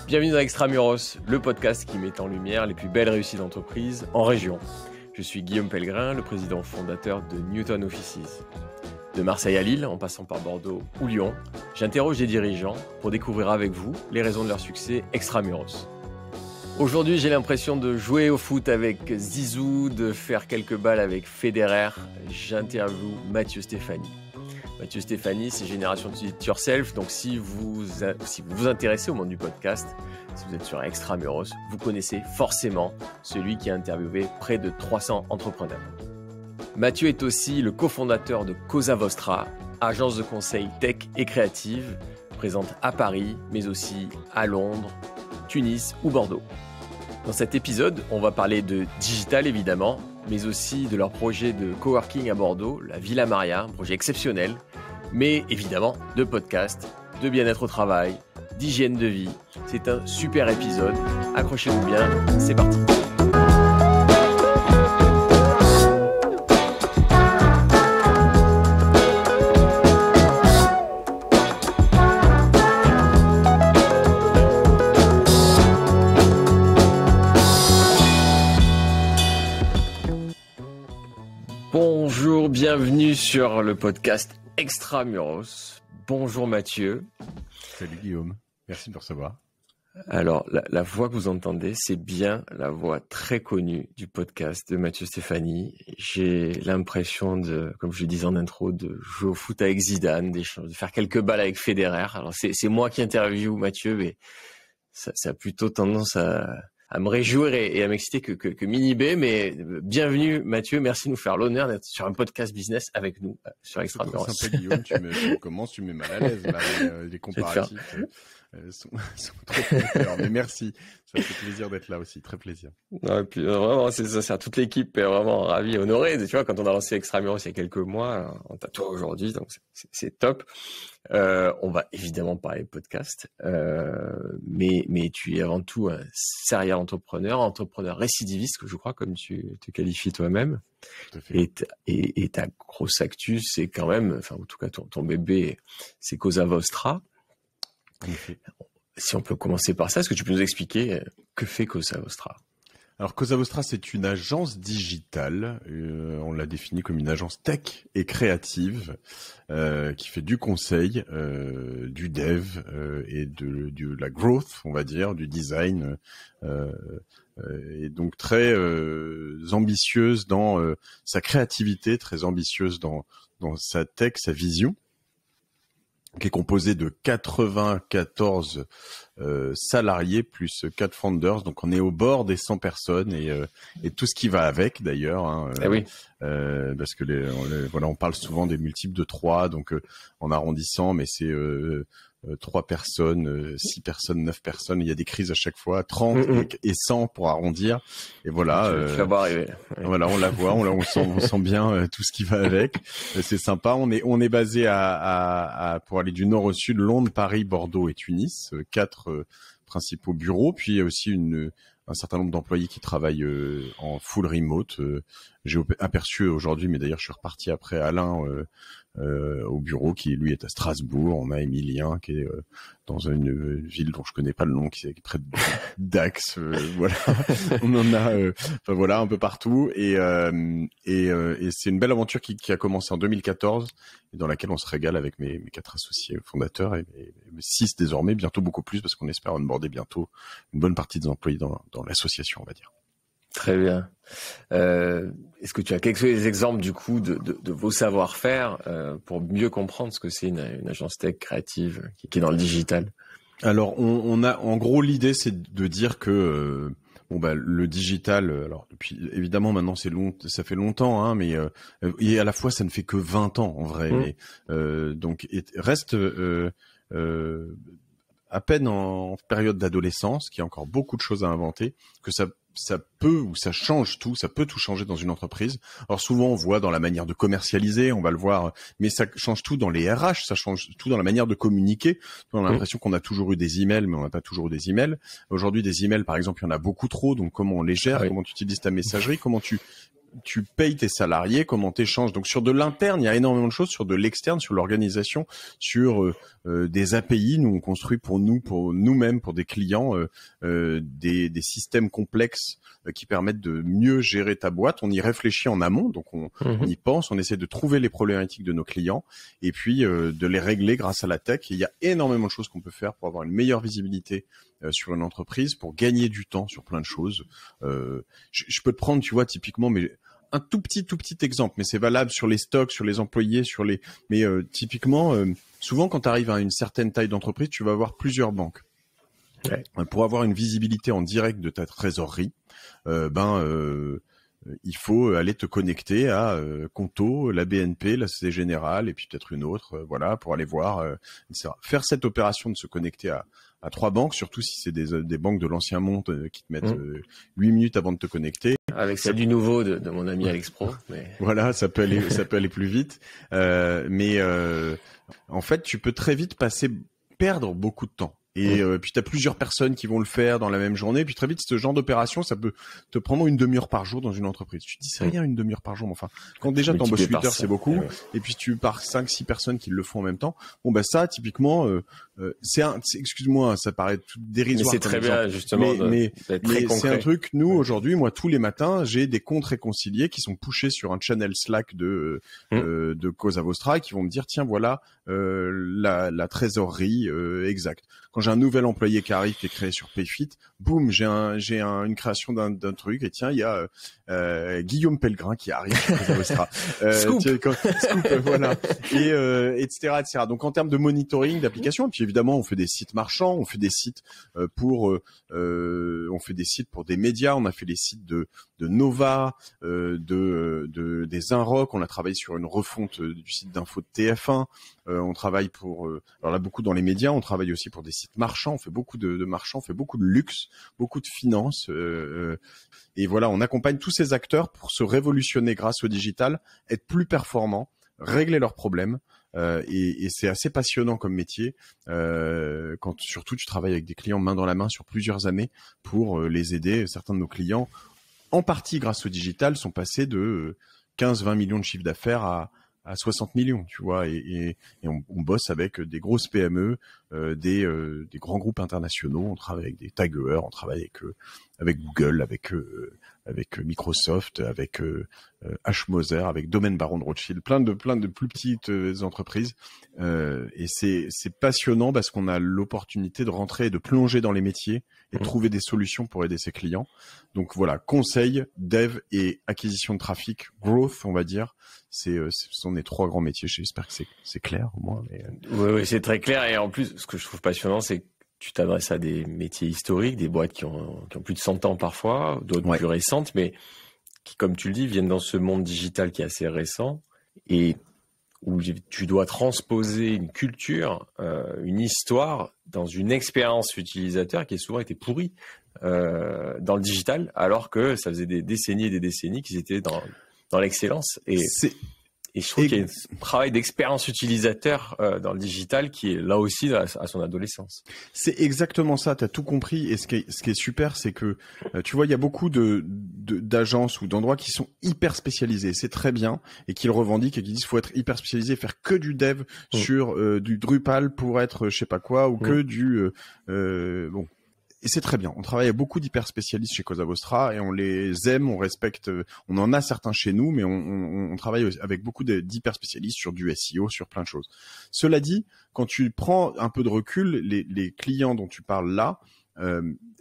Bienvenue dans Extramuros, le podcast qui met en lumière les plus belles réussites d'entreprise en région. Je suis Guillaume Pellegrin, le président fondateur de Newton Offices. De Marseille à Lille, en passant par Bordeaux ou Lyon, j'interroge des dirigeants pour découvrir avec vous les raisons de leur succès extramuros. Aujourd'hui, j'ai l'impression de jouer au foot avec Zizou, de faire quelques balles avec Federer. J'interviewe Mathieu Stéphanie. Mathieu Stéphanie, c'est Génération Do It Yourself. Donc, si vous vous intéressez au monde du podcast, si vous êtes sur Extramuros, vous connaissez forcément celui qui a interviewé près de 300 entrepreneurs. Mathieu est aussi le cofondateur de Cosa Vostra, agence de conseil tech et créative, présente à Paris, mais aussi à Londres, Tunis ou Bordeaux. Dans cet épisode, on va parler de digital évidemment, mais aussi de leur projet de coworking à Bordeaux, la Villa Maria, un projet exceptionnel, mais évidemment de podcast, de bien-être au travail, d'hygiène de vie. C'est un super épisode, accrochez-vous bien, c'est parti. Bonjour, bienvenue sur le podcast Extramuros. Bonjour Mathieu. Salut Guillaume, merci de me recevoir. Alors, la voix que vous entendez, c'est bien la voix très connue du podcast de Mathieu Stéphanie. J'ai l'impression de, comme je le disais en intro, de jouer au foot avec Zidane, de faire quelques balles avec Federer. Alors, c'est moi qui interviewe Mathieu, mais ça a plutôt tendance à me réjouir et à m'exciter que m'inhiber, mais bienvenue Mathieu, merci de nous faire l'honneur d'être sur un podcast business avec nous sur Extramuros. C'est sympa Guillaume, tu me mets mal à l'aise là, les comparatifs sont trop forts, mais merci, ça fait plaisir d'être là aussi, très plaisir. Ouais, puis vraiment, c'est ça, toute l'équipe est vraiment ravie, honorée. Tu vois, quand on a lancé Extramuros il y a quelques mois, on t'a toi aujourd'hui, donc c'est top. On va évidemment parler podcast, mais tu es avant tout un serial entrepreneur récidiviste, que je crois, comme tu te qualifies toi-même. Tout à fait. Et ta grosse actu, c'est quand même, enfin en tout cas ton bébé, c'est Cosa Vostra. Si on peut commencer par ça, est-ce que tu peux nous expliquer que fait Cosa Vostra ? Alors Cosa Vostra, c'est une agence digitale, on l'a définie comme une agence tech et créative qui fait du conseil, du dev et de la growth, on va dire, du design, et donc très ambitieuse dans sa créativité, très ambitieuse dans sa tech, sa vision, qui est composé de 94 salariés plus 4 founders. Donc on est au bord des 100 personnes et tout ce qui va avec d'ailleurs. Hein, oui. Parce que voilà, on parle souvent des multiples de 3, donc en arrondissant, mais c'est 3 personnes, 6 personnes, 9 personnes. Il y a des crises à chaque fois, 30 et 100 pour arrondir. Et voilà. Tu la vois arriver. Oui. Voilà, on la voit, on sent bien tout ce qui va avec. C'est sympa. On est basé pour aller du nord au sud, Londres, Paris, Bordeaux et Tunis. 4 principaux bureaux, puis il y a aussi un certain nombre d'employés qui travaillent en full remote. J'ai aperçu aujourd'hui, mais d'ailleurs je suis reparti après Alain au bureau, qui lui est à Strasbourg. On a Emilien qui est dans une ville dont je connais pas le nom, qui est près de Dax. Voilà, on en a, enfin voilà, un peu partout. Et c'est une belle aventure qui a commencé en 2014 et dans laquelle on se régale avec mes 4 associés fondateurs et 6 désormais, bientôt beaucoup plus parce qu'on espère onboarder bientôt une bonne partie des employés dans l'association, on va dire. Très bien. Est-ce que tu as quelques exemples du coup de vos savoir-faire pour mieux comprendre ce que c'est une agence tech créative qui est dans le digital ? Alors on a, en gros, l'idée c'est de dire que le digital, alors depuis évidemment maintenant ça fait longtemps, hein, mais et à la fois ça ne fait que 20 ans en vrai, mais donc reste à peine en période d'adolescence, qu'il y a encore beaucoup de choses à inventer, que ça peut ou ça change tout, ça peut tout changer dans une entreprise. Alors souvent on voit dans la manière de commercialiser, on va le voir, mais ça change tout dans les RH, ça change tout dans la manière de communiquer. On a l'impression qu'on a toujours eu des emails, mais on n'a pas toujours eu des emails. Aujourd'hui des emails par exemple, il y en a beaucoup trop, donc comment on les gère, comment tu utilises ta messagerie, comment tu tu payes tes salariés, comment t'échanges. Donc sur de l'interne, il y a énormément de choses, sur de l'externe, sur l'organisation, sur des API. Nous on construit pour nous-mêmes, pour des clients, des systèmes complexes qui permettent de mieux gérer ta boîte. On y réfléchit en amont, donc on y pense, on essaie de trouver les problématiques de nos clients et puis de les régler grâce à la tech. Et il y a énormément de choses qu'on peut faire pour avoir une meilleure visibilité sur une entreprise, pour gagner du temps sur plein de choses. Je peux te prendre, tu vois, typiquement, mais un tout petit exemple, mais c'est valable sur les stocks, sur les employés, mais typiquement, souvent quand tu arrives à une certaine taille d'entreprise, tu vas avoir plusieurs banques. Ouais. Pour avoir une visibilité en direct de ta trésorerie, il faut aller te connecter à Conto, la BNP, la Société Générale et puis peut-être une autre, voilà, pour aller voir, etc. Faire cette opération de se connecter à 3 banques, surtout si c'est des banques de l'ancien monde qui te mettent 8 minutes avant de te connecter. Avec celle du nouveau de mon ami Alex Pro. Mais... Voilà, ça peut aller plus vite. En fait, tu peux très vite perdre beaucoup de temps. Et puis tu as plusieurs personnes qui vont le faire dans la même journée. Puis très vite, ce genre d'opération, ça peut te prendre une demi-heure par jour dans une entreprise. Tu te dis, c'est rien une demi-heure par jour, mais enfin, quand déjà t'embauches 8 heures, c'est beaucoup. Ouais. Et puis tu pars 5-6 personnes qui le font en même temps. Bon, bah ça, typiquement, excuse-moi, ça paraît tout dérisoire. Mais c'est très bien, justement. Mais c'est un truc, nous, aujourd'hui, moi, tous les matins, j'ai des comptes réconciliés qui sont pushés sur un channel Slack de Cosa Vostra et qui vont me dire, tiens, voilà, la trésorerie exacte. Quand j'ai un nouvel employé qui arrive, qui est créé sur Payfit, boum, j'ai une création d'un truc et tiens, il y a Guillaume Pellegrin qui arrive sur Cosa Vostra. Scoop, voilà. Et etc. Donc en termes de monitoring, d'application, et puis évidemment, on fait des sites marchands, on fait des sites pour des médias, on a fait les sites de Nova, des Inrock, on a travaillé sur une refonte du site d'info de TF1, on travaille alors là beaucoup dans les médias, on travaille aussi pour des sites marchands, on fait beaucoup de marchands, on fait beaucoup de luxe, beaucoup de finance, et voilà, on accompagne tous ces acteurs pour se révolutionner grâce au digital, être plus performants, régler leurs problèmes. Et c'est assez passionnant comme métier quand surtout tu travailles avec des clients main dans la main sur plusieurs années pour les aider. Certains de nos clients, en partie grâce au digital, sont passés de 15-20 millions de chiffre d'affaires à 60 millions, tu vois, et on bosse avec des grosses PME, des grands groupes internationaux, on travaille avec des Tag Heuer, on travaille avec Google, avec Microsoft, avec H. Moser, avec Domaine Baron de Rothschild, plein de plus petites entreprises, et c'est passionnant parce qu'on a l'opportunité de rentrer et de plonger dans les métiers et de trouver des solutions pour aider ses clients. Donc voilà, conseil, dev et acquisition de trafic, growth, on va dire, ce sont les 3 grands métiers. J'espère que c'est clair au moins. Mais... Oui, c'est très clair. Et en plus, ce que je trouve passionnant, c'est que tu t'adresses à des métiers historiques, des boîtes qui ont plus de 100 ans parfois, d'autres plus récentes, mais qui, comme tu le dis, viennent dans ce monde digital qui est assez récent et où tu dois transposer une culture, une histoire dans une expérience utilisateur qui a souvent été pourrie dans le digital, alors que ça faisait des décennies et des décennies qu'ils étaient dans l'excellence. Et je trouve qu'il y a un travail d'expérience utilisateur dans le digital qui est là aussi à son adolescence. C'est exactement ça, tu as tout compris. Et ce qui est super, c'est que tu vois, il y a beaucoup d'agences ou d'endroits qui sont hyper spécialisés. C'est très bien et qui le revendiquent et qui disent qu'il faut être hyper spécialisé, faire que du dev sur du Drupal pour être je sais pas quoi ou que du bon. Et c'est très bien. On travaille avec beaucoup d'hyper spécialistes chez Cosa Vostra et on les aime, on respecte. On en a certains chez nous, mais on travaille avec beaucoup d'hyper spécialistes sur du SEO, sur plein de choses. Cela dit, quand tu prends un peu de recul, les clients dont tu parles là,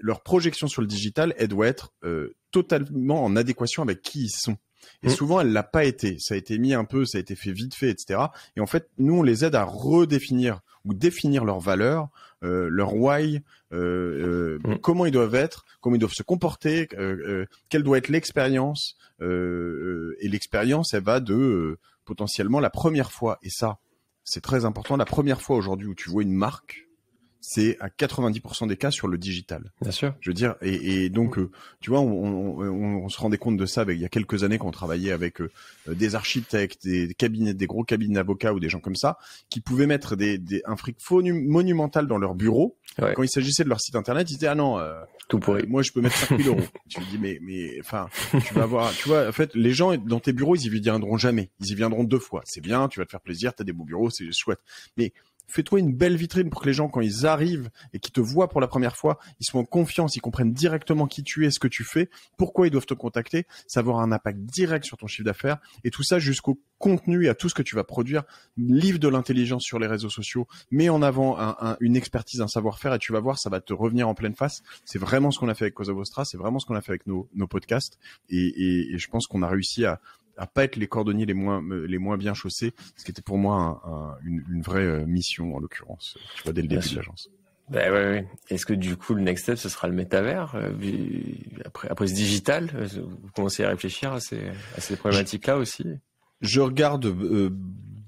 leur projection sur le digital, elle doit être totalement en adéquation avec qui ils sont. Et souvent, elle l'a pas été. Ça a été mis un peu, ça a été fait vite fait, etc. Et en fait, nous, on les aide à redéfinir ou définir leurs valeurs, leur why, comment ils doivent être, comment ils doivent se comporter, quelle doit être l'expérience. Et l'expérience, elle va de potentiellement la première fois. Et ça, c'est très important. La première fois aujourd'hui où tu vois une marque, c'est à 90% des cas sur le digital. Bien sûr. Je veux dire, et donc, tu vois, on se rendait compte de ça il y a quelques années quand on travaillait avec des architectes, des cabinets, des gros cabinets d'avocats ou des gens comme ça, qui pouvaient mettre un fric monumental dans leur bureau. Ouais. Quand il s'agissait de leur site internet, ils disaient, ah non, tout pourri. Moi, je peux mettre 5 000 €. Tu me dis, mais, enfin, tu vas avoir, tu vois, en fait, les gens dans tes bureaux, ils y viendront jamais. Ils y viendront 2 fois. C'est bien, tu vas te faire plaisir, t'as des beaux bureaux, c'est chouette. Mais fais-toi une belle vitrine pour que les gens, quand ils arrivent et qu'ils te voient pour la première fois, ils soient en confiance, ils comprennent directement qui tu es, ce que tu fais, pourquoi ils doivent te contacter. Ça va avoir un impact direct sur ton chiffre d'affaires et tout ça jusqu'au contenu et à tout ce que tu vas produire. Livre de l'intelligence sur les réseaux sociaux, mets en avant une expertise, un savoir-faire et tu vas voir, ça va te revenir en pleine face. C'est vraiment ce qu'on a fait avec Cosa Vostra, c'est vraiment ce qu'on a fait avec nos podcasts et je pense qu'on a réussi à pas être les cordonniers les moins bien chaussés, ce qui était pour moi une vraie mission en l'occurrence, tu vois, dès le début de l'agence. Ben ouais. Est-ce que du coup le next step ce sera le métavers après ce digital, vous commencez à réfléchir à ces problématiques-là aussi? Je regarde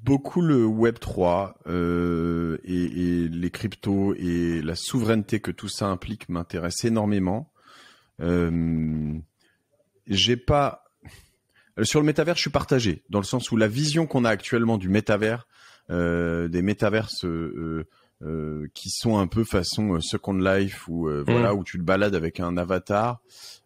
beaucoup le Web 3 et les cryptos et la souveraineté que tout ça implique m'intéresse énormément. Sur le métavers, je suis partagé, dans le sens où la vision qu'on a actuellement du métavers, des métaverses qui sont un peu façon Second Life, voilà, où tu te balades avec un avatar.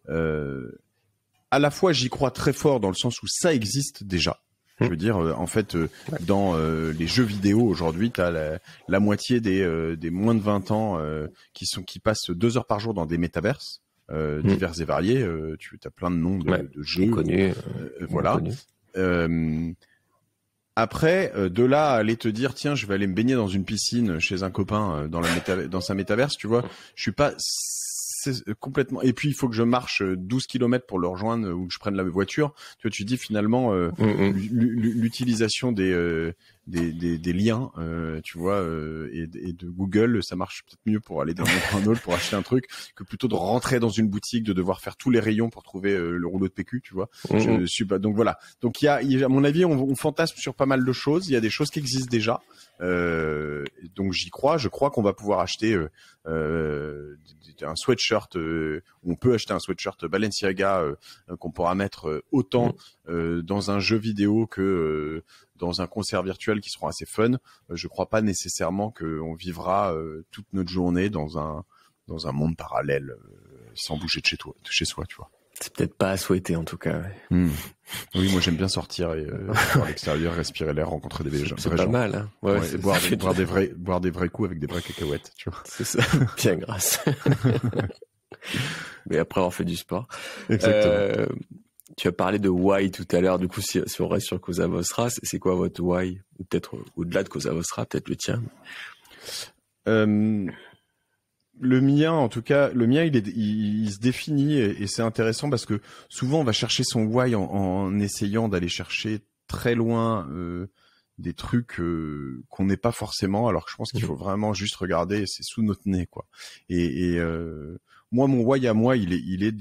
À la fois, j'y crois très fort dans le sens où ça existe déjà. Je veux dire, en fait, dans les jeux vidéo aujourd'hui, t'as la moitié des moins de 20 ans qui passent 2 heures par jour dans des métaverses. Divers et variés, tu as plein de noms de jeux connus, voilà. Après, de là à aller te dire tiens, je vais aller me baigner dans une piscine chez un copain dans sa métaverse, tu vois, je suis pas complètement. Et puis il faut que je marche 12 km pour le rejoindre ou que je prenne la voiture. Tu vois, tu dis finalement l'utilisation des liens, tu vois, et de Google, ça marche peut-être mieux pour aller d'un endroit à un autre pour acheter un truc que plutôt de rentrer dans une boutique, de devoir faire tous les rayons pour trouver le rouleau de PQ, tu vois. Je suis pas. Donc voilà. Donc il y a à mon avis, on fantasme sur pas mal de choses. Il y a des choses qui existent déjà. Donc j'y crois. Je crois qu'on va pouvoir acheter un sweatshirt. On peut acheter un sweatshirt Balenciaga qu'on pourra mettre autant dans un jeu vidéo que dans un concert virtuel qui seront assez fun. Je crois pas nécessairement qu'on vivra toute notre journée dans un monde parallèle sans bouger de chez soi, tu vois. C'est peut-être pas à souhaiter en tout cas. Ouais. Oui, moi j'aime bien sortir et à l'extérieur, respirer l'air, rencontrer des gens. C'est pas mal, hein. Ouais, boire des vrais coups avec des vraies cacahuètes, tu vois. C'est ça. Bien grâce. Mais après avoir fait du sport. Exactement. Tu as parlé de why tout à l'heure. Du coup, si on reste sur Cosa Vostra, c'est quoi votre why? Ou peut-être au-delà de Cosa Vostra, peut-être le tien. Le mien, en tout cas, il se définit et c'est intéressant parce que souvent on va chercher son why en essayant d'aller chercher très loin des trucs qu'on n'est pas forcément. Alors que je pense qu'il faut vraiment juste regarder, c'est sous notre nez, quoi. Et moi, mon why à moi, il est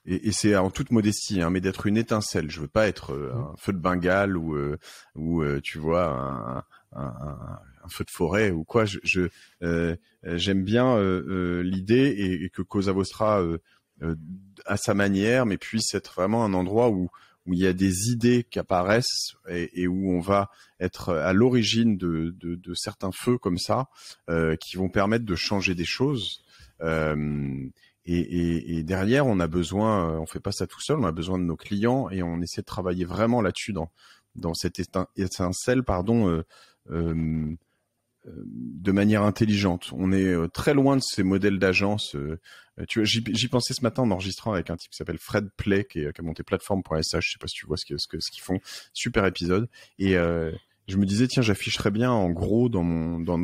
et c'est en toute modestie, hein, mais d'être une étincelle. Je veux pas être un feu de Bengale ou tu vois un feu de forêt ou quoi. J'aime bien l'idée et que Cosa Vostra à sa manière, mais puisse être vraiment un endroit où il y a des idées qui apparaissent et où on va être à l'origine de certains feux comme ça qui vont permettre de changer des choses. Et derrière, on a besoin, on fait pas ça tout seul, on a besoin de nos clients et on essaie de travailler vraiment là-dessus dans cette étincelle, de manière intelligente. On est très loin de ces modèles d'agence. Tu vois, j'y pensais ce matin en enregistrant avec un type qui s'appelle Fred Play, qui a monté plateforme.sh. Je sais pas si tu vois ce qu'ils font. Super épisode. Et je me disais, tiens, j'afficherais bien en gros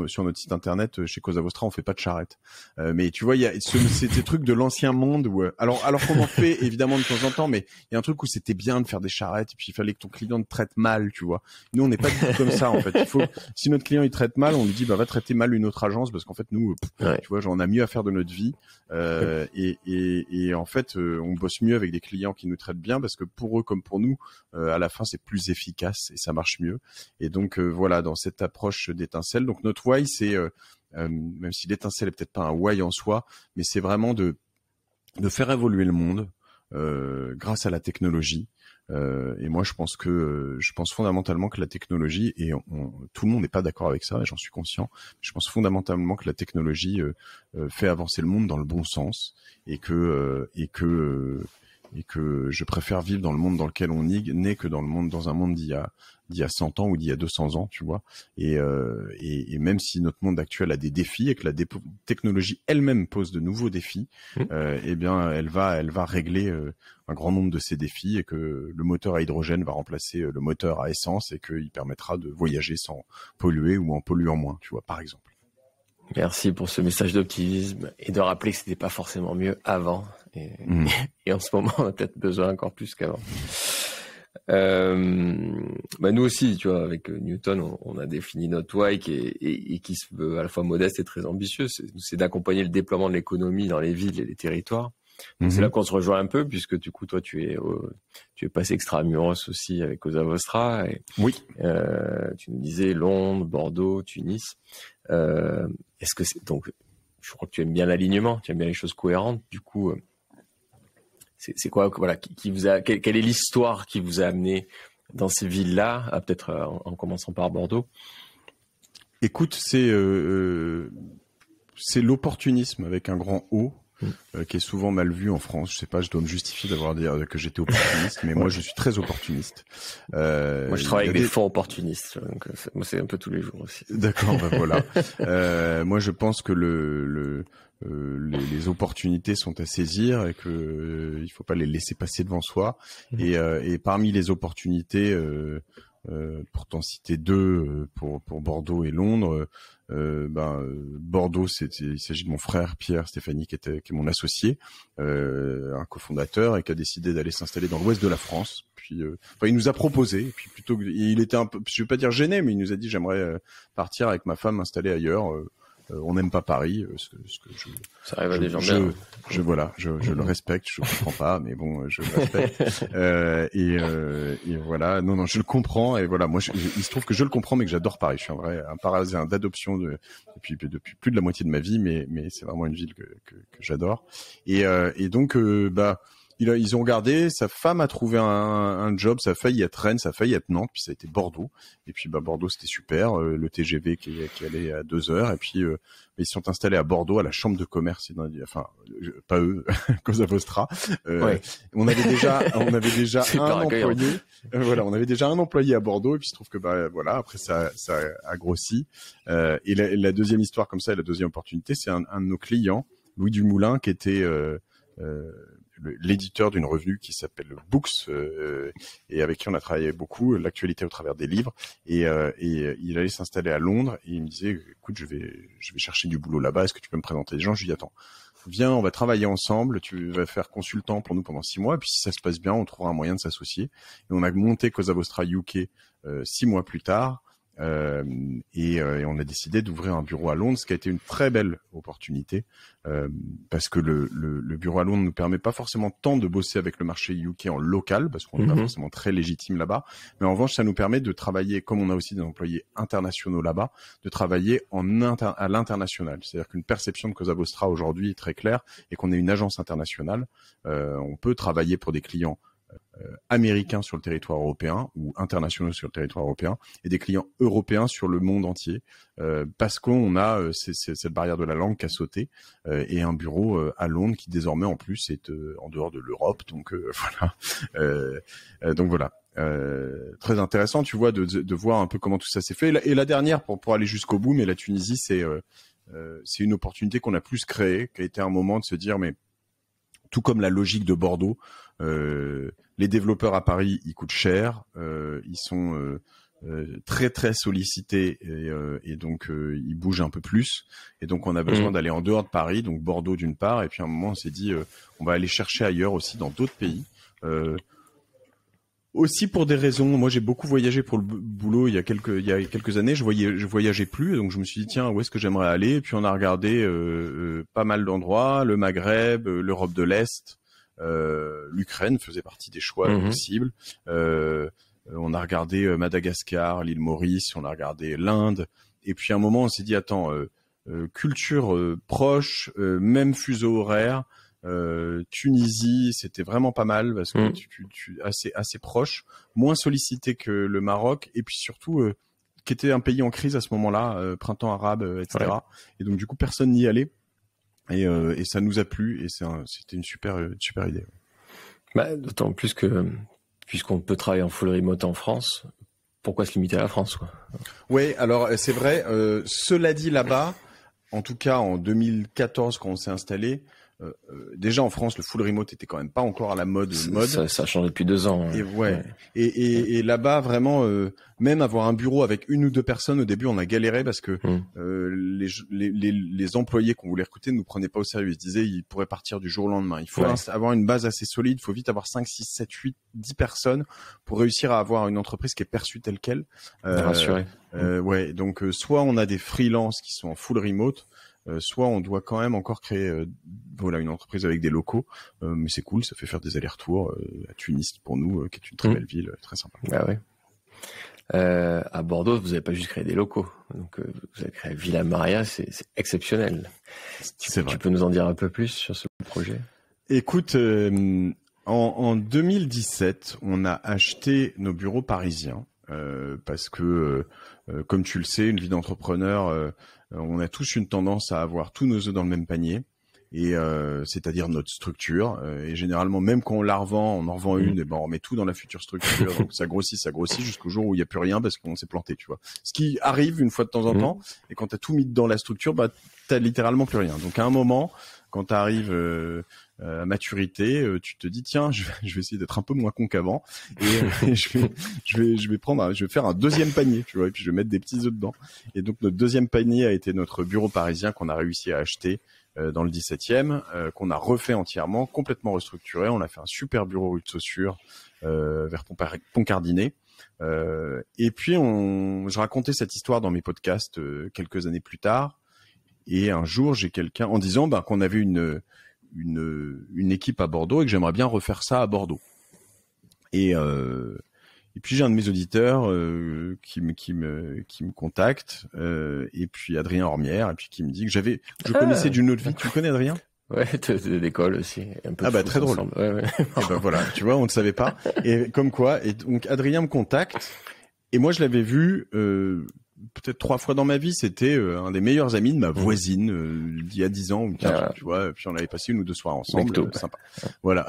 sur notre site internet, chez Cosa Vostra, on fait pas de charrette. Mais tu vois, il y a ces trucs de l'ancien monde où, alors qu'on en fait évidemment de temps en temps, mais il y a un truc où c'était bien de faire des charrettes et puis il fallait que ton client te traite mal, tu vois. Nous, on n'est pas du tout comme ça, en fait. Si notre client il traite mal, on lui dit, va traiter mal une autre agence parce qu'en fait, nous, tu vois, on a mieux à faire de notre vie. Et en fait, on bosse mieux avec des clients qui nous traitent bien parce que pour eux comme pour nous, à la fin, c'est plus efficace et ça marche mieux. Et donc voilà, dans cette approche d'étincelle. Donc notre why, c'est même si l'étincelle est peut-être pas un why en soi, mais c'est vraiment de faire évoluer le monde grâce à la technologie. Et moi, je pense fondamentalement que la technologie, et tout le monde n'est pas d'accord avec ça, et j'en suis conscient, mais je pense fondamentalement que la technologie fait avancer le monde dans le bon sens, et que je préfère vivre dans le monde dans lequel on naît que dans un monde d'il y a 100 ans ou d'il y a 200 ans, tu vois. Et même si notre monde actuel a des défis et que la technologie elle-même pose de nouveaux défis, eh bien, elle va régler un grand nombre de ces défis, et que le moteur à hydrogène va remplacer le moteur à essence, et qu'il permettra de voyager sans polluer ou en polluant moins, tu vois, par exemple. Merci pour ce message d'optimisme et de rappeler que c'était pas forcément mieux avant. Et en ce moment, on a peut-être besoin encore plus qu'avant. Nous aussi, tu vois, avec Newton, on a défini notre why qui se veut à la fois modeste et très ambitieux. C'est d'accompagner le déploiement de l'économie dans les villes et les territoires. Donc c'est là qu'on se rejoint un peu, puisque du coup, toi, tu es passé extramuros aussi avec Cosa Vostra. Et, oui. Tu nous disais Londres, Bordeaux, Tunis. Est-ce que c'est donc, je crois que tu aimes bien l'alignement, tu aimes bien les choses cohérentes. Du coup, c'est quoi, voilà, quelle est l'histoire qui vous a amené dans ces villes-là, peut-être en commençant par Bordeaux? Écoute, c'est l'opportunisme avec un grand O. Qui est souvent mal vu en France. Je sais pas, je dois me justifier d'avoir dit que j'étais opportuniste, mais moi je suis très opportuniste. Moi je travaille avec des fonds opportunistes, donc moi c'est un peu tous les jours aussi. D'accord, ben voilà. Moi je pense que les opportunités sont à saisir, et que il faut pas les laisser passer devant soi. Et parmi les opportunités, pour t'en citer deux, pour Bordeaux et Londres. Bordeaux, il s'agit de mon frère Pierre Stéphanie, qui est mon associé, un cofondateur, et qui a décidé d'aller s'installer dans l'ouest de la France. Puis, il nous a proposé. Et puis il était un peu, je vais pas dire gêné, mais il nous a dit j'aimerais partir avec ma femme, m'installer ailleurs. On n'aime pas Paris, ça arrive à des gens bien. Je le respecte, je comprends pas, mais bon, je le respecte. Et voilà, non, je le comprends, et voilà, moi, il se trouve que je le comprends, mais que j'adore Paris. Je suis un Parisien d'adoption depuis plus de la moitié de ma vie, mais c'est vraiment une ville que j'adore. Et donc, ils ont regardé, sa femme a trouvé un job, ça a failli être Rennes, ça a failli être Nantes, puis ça a été Bordeaux. Et puis Bordeaux, c'était super, le TGV qui allait à 2 heures. Et puis ils sont installés à Bordeaux, à la chambre de commerce, enfin pas eux, Cosa Vostra. Ouais. On avait déjà un employé. Voilà, on avait déjà un employé à Bordeaux, et puis il se trouve que voilà, après ça a grossi. Et la deuxième histoire comme ça, la deuxième opportunité, c'est un de nos clients, Louis Dumoulin, qui était l'éditeur d'une revue qui s'appelle Books, et avec qui on a travaillé beaucoup, l'actualité au travers des livres, et il allait s'installer à Londres, et il me disait écoute, je vais chercher du boulot là-bas, est-ce que tu peux me présenter des gens? Je lui dis attends, viens, on va travailler ensemble, tu vas faire consultant pour nous pendant 6 mois, et puis si ça se passe bien, on trouvera un moyen de s'associer. Et on a monté Cosa Vostra UK 6 mois plus tard. Et on a décidé d'ouvrir un bureau à Londres, ce qui a été une très belle opportunité, parce que le bureau à Londres nous permet pas forcément tant de bosser avec le marché UK en local, parce qu'on n'est pas forcément très légitime là-bas, mais en revanche ça nous permet de travailler, comme on a aussi des employés internationaux là-bas, de travailler à l'international. C'est-à-dire qu'une perception de Cosa Vostra aujourd'hui est très claire, et qu'on est une agence internationale. On peut travailler pour des clients américains sur le territoire européen, ou internationaux sur le territoire européen, et des clients européens sur le monde entier, parce qu'on a cette barrière de la langue qui a sauté, et un bureau à Londres qui désormais en plus est en dehors de l'Europe, donc voilà. Très intéressant, tu vois, de voir un peu comment tout ça s'est fait. Et la dernière, pour aller jusqu'au bout, mais la Tunisie, c'est une opportunité qu'on a plus créée, qui a été un moment de se dire, mais tout comme la logique de Bordeaux, les développeurs à Paris, ils coûtent cher, ils sont très très sollicités, et donc ils bougent un peu plus, et donc on a besoin d'aller en dehors de Paris, donc Bordeaux d'une part, et puis à un moment on s'est dit on va aller chercher ailleurs aussi, dans d'autres pays. Aussi pour des raisons, moi j'ai beaucoup voyagé pour le boulot il y a quelques années, je voyageais plus, donc je me suis dit tiens, où est-ce que j'aimerais aller, et puis on a regardé pas mal d'endroits, le Maghreb, l'Europe de l'Est, l'Ukraine faisait partie des choix possibles, on a regardé Madagascar, l'île Maurice, on a regardé l'Inde. Et puis à un moment, on s'est dit, attends, culture proche, même fuseau horaire. Tunisie, c'était vraiment pas mal parce que assez proche, moins sollicité que le Maroc, et puis surtout qui était un pays en crise à ce moment-là, printemps arabe, etc. Ouais. Et donc du coup, personne n'y allait, et ça nous a plu, et c'était une super idée. Bah, d'autant plus que puisqu'on peut travailler en full remote en France, pourquoi se limiter à la France, quoi? Ouais, alors c'est vrai. Cela dit, là-bas, en tout cas en 2014 quand on s'est installé, déjà en France, le full remote était quand même pas encore à la mode. Ça a changé depuis 2 ans. Et ouais. Et là-bas, vraiment, même avoir un bureau avec 1 ou 2 personnes, au début, on a galéré parce que les employés qu'on voulait recruter ne nous prenaient pas au sérieux. Ils se disaient ils pourraient partir du jour au lendemain. Il faut avoir une base assez solide. Il faut vite avoir 5, 6, 7, 8, 10 personnes pour réussir à avoir une entreprise qui est perçue telle quelle. Rassuré. Ouais. Donc, soit on a des freelances qui sont en full remote, soit on doit quand même encore créer une entreprise avec des locaux, mais c'est cool, ça fait faire des allers-retours à Tunis pour nous, qui est une très belle ville, très sympa. Ah ouais. À Bordeaux, vous n'avez pas juste créé des locaux, donc vous avez créé Villa Maria, c'est exceptionnel. Tu peux nous en dire un peu plus sur ce projet? Écoute, en 2017, on a acheté nos bureaux parisiens parce que, comme tu le sais, une vie d'entrepreneur, on a tous une tendance à avoir tous nos œufs dans le même panier, et c'est-à-dire notre structure. Et généralement, même quand on la revend, on en revend une, et ben on remet tout dans la future structure. Donc ça grossit jusqu'au jour où il y a plus rien parce qu'on s'est planté, tu vois. Ce qui arrive une fois de temps en temps. Et quand t'as tout mis dans la structure, bah t'as littéralement plus rien. Donc à un moment, quand t'arrives à maturité, tu te dis tiens, je vais essayer d'être un peu moins con qu'avant, et je vais faire un deuxième panier, tu vois, et puis je vais mettre des petits œufs dedans. Et donc notre deuxième panier a été notre bureau parisien qu'on a réussi à acheter dans le 17e, qu'on a refait entièrement, complètement restructuré. On a fait un super bureau rue de Saussure vers Pont-Cardinet. Et puis je racontais cette histoire dans mes podcasts quelques années plus tard. Et un jour, j'ai quelqu'un en disant qu'on avait une équipe à Bordeaux et que j'aimerais bien refaire ça à Bordeaux. Et puis j'ai un de mes auditeurs qui me contacte, et puis Adrien Ormière, et puis qui me dit que je connaissais d'une autre vie. Tu le connais, Adrien? Ouais, d'école aussi. Un peu très drôle. Ouais. Et ben voilà, tu vois, on ne savait pas. Et comme quoi, et donc Adrien me contacte, et moi je l'avais vu peut-être 3 fois dans ma vie. C'était un des meilleurs amis de ma voisine d'il y a 10 ans ou 15, tu vois. Puis on avait passé 1 ou 2 soirs ensemble, sympa. Voilà.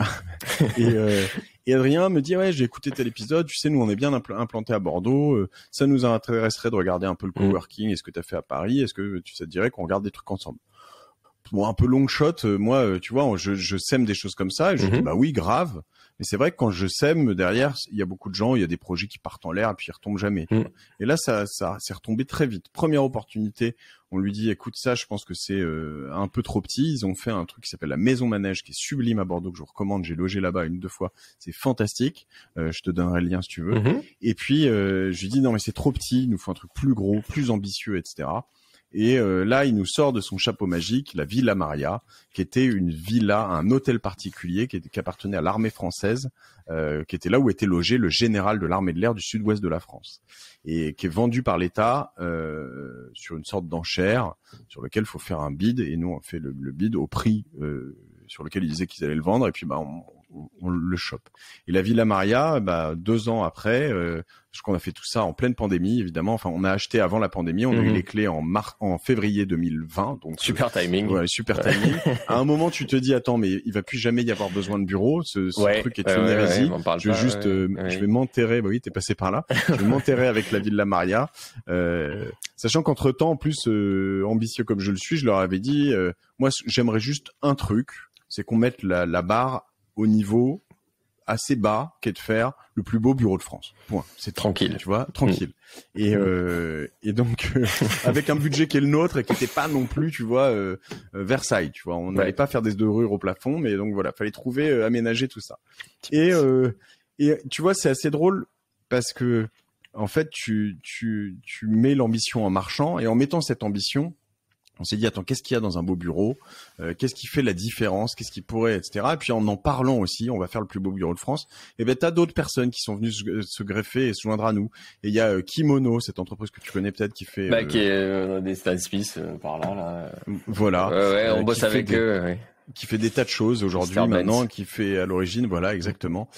Et Adrien me dit ouais, j'ai écouté tel épisode. Tu sais, nous on est bien implanté à Bordeaux. Ça nous intéresserait de regarder un peu le coworking. Est-ce que tu as fait à Paris? Est-ce que ça te dirait qu'on regarde des trucs ensemble? Bon, un peu long shot, moi, tu vois, je sème des choses comme ça, et je dis bah oui, grave. Mais c'est vrai que quand je sème, derrière, il y a beaucoup de gens, il y a des projets qui partent en l'air et puis ils retombent jamais. Tu vois. Et là, ça s'est retombé très vite. Première opportunité, on lui dit écoute, ça, je pense que c'est un peu trop petit. Ils ont fait un truc qui s'appelle la Maison Manège, qui est sublime à Bordeaux, que je vous recommande. J'ai logé là-bas 1 ou 2 fois. C'est fantastique. Je te donnerai le lien si tu veux. Et puis je lui dis non mais c'est trop petit. Il nous faut un truc plus gros, plus ambitieux, etc. Et là, il nous sort de son chapeau magique la Villa Maria, qui était une villa, un hôtel particulier qui appartenait à l'armée française, qui était là où était logé le général de l'armée de l'air du sud-ouest de la France, et qui est vendu par l'État sur une sorte d'enchère sur lequel il faut faire un bid. Et nous, on fait le bid au prix sur lequel ils disaient qu'ils allaient le vendre, et puis on le chope. Et la Villa Maria, 2 ans après, qu'on a fait tout ça en pleine pandémie, évidemment. Enfin, on a acheté avant la pandémie, on a eu les clés en février 2020. Donc super timing. Ouais, super timing. À un moment, tu te dis attends, mais il va plus jamais y avoir besoin de bureau. Ce truc est une hérésie. Je vais je vais m'enterrer. Bah oui, t'es passé par là. Je vais m'enterrer avec la Villa Maria. Sachant qu'entre temps, en plus, ambitieux comme je le suis, je leur avais dit, moi, j'aimerais juste un truc, c'est qu'on mette la barre au niveau assez bas, qu'est de faire le plus beau bureau de France. Point. C'est tranquille, tu vois, tranquille. Et donc avec un budget qui est le nôtre et qui n'était pas non plus, tu vois, Versailles, tu vois, on n'allait pas faire des dorures au plafond, mais donc voilà, fallait trouver, aménager tout ça. Et tu vois, c'est assez drôle parce que en fait, tu mets l'ambition en marchant, et en mettant cette ambition, On s'est dit, attends, qu'est-ce qu'il y a dans un beau bureau? Qu'est-ce qui fait la différence? Qu'est-ce qui pourrait, etc. Et puis en parlant aussi, on va faire le plus beau bureau de France. Et ben, t'as d'autres personnes qui sont venues se greffer et se joindre à nous. Et il y a Kimono, cette entreprise que tu connais peut-être, qui fait... qui est des Stan Smith par là. Voilà. Ouais, on bosse avec eux. Ouais. Qui fait des tas de choses aujourd'hui maintenant, qui fait à l'origine, voilà, exactement.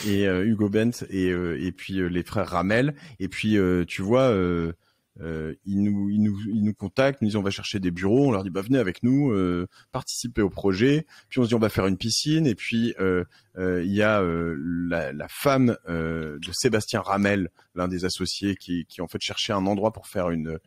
Et Hugo Bent et puis les frères Ramel. Et puis tu vois... ils nous contactent, nous disent on va chercher des bureaux, on leur dit bah venez avec nous, participez au projet. Puis on se dit on va faire une piscine. Et puis il y a la femme de Sébastien Ramel, l'un des associés, qui en fait cherchait un endroit pour faire une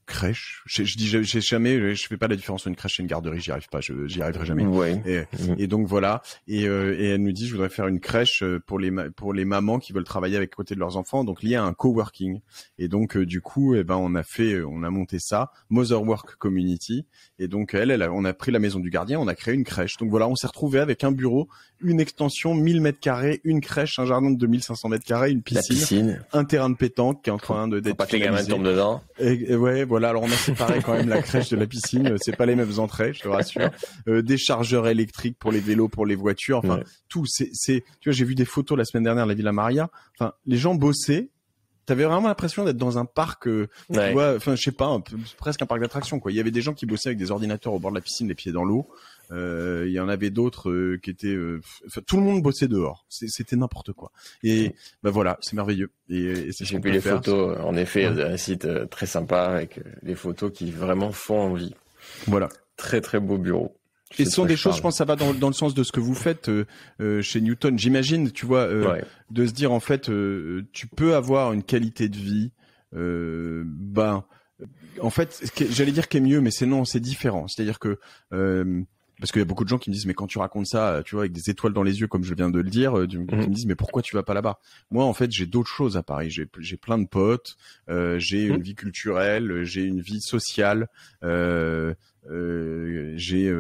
crèche. J'ai jamais, je fais pas la différence entre une crèche et une garderie, j'y arrive pas, j'y arriverai jamais. Ouais. Et donc voilà. Et elle nous dit, je voudrais faire une crèche pour les mamans qui veulent travailler avec côté de leurs enfants, donc lié à un coworking. Et donc du coup, on a monté ça, Motherwork Community. Et donc on a pris la maison du gardien, on a créé une crèche. Donc voilà, on s'est retrouvé avec un bureau, une extension 1000 mètres carrés, une crèche, un jardin de 2500 mètres carrés, une piscine, un terrain de pétanque qui est en train d'être pas que les gamins tombent dedans. Et ouais, voilà. Alors on a séparé quand même la crèche de la piscine. C'est pas les mêmes entrées, je te rassure. Des chargeurs électriques pour les vélos, pour les voitures. Enfin, tout. Tu vois, j'ai vu des photos la semaine dernière à la Villa Maria. Enfin, les gens bossaient. T'avais vraiment l'impression d'être dans un parc, tu vois, enfin, je sais pas, presque un parc d'attractions, quoi. Il y avait des gens qui bossaient avec des ordinateurs au bord de la piscine, les pieds dans l'eau. Il y en avait d'autres qui étaient, tout le monde bossait dehors. C'était n'importe quoi. Et bah voilà, c'est merveilleux. Et c'est j'ai vu les photos. En effet, il y a un site très sympa avec les photos qui vraiment font envie. Voilà. Très très beau bureau. Et ce sont des choses, je pense, ça va dans le sens de ce que vous faites chez Newton. J'imagine, tu vois, de se dire en fait, tu peux avoir une qualité de vie, en fait, j'allais dire qu'est mieux, mais c'est différent. C'est-à-dire que parce qu'il y a beaucoup de gens qui me disent mais quand tu racontes ça, tu vois, avec des étoiles dans les yeux comme je viens de le dire, qui me disent mais pourquoi tu vas pas là-bas? Moi en fait j'ai d'autres choses à Paris, j'ai plein de potes, j'ai une vie culturelle, j'ai une vie sociale, j'ai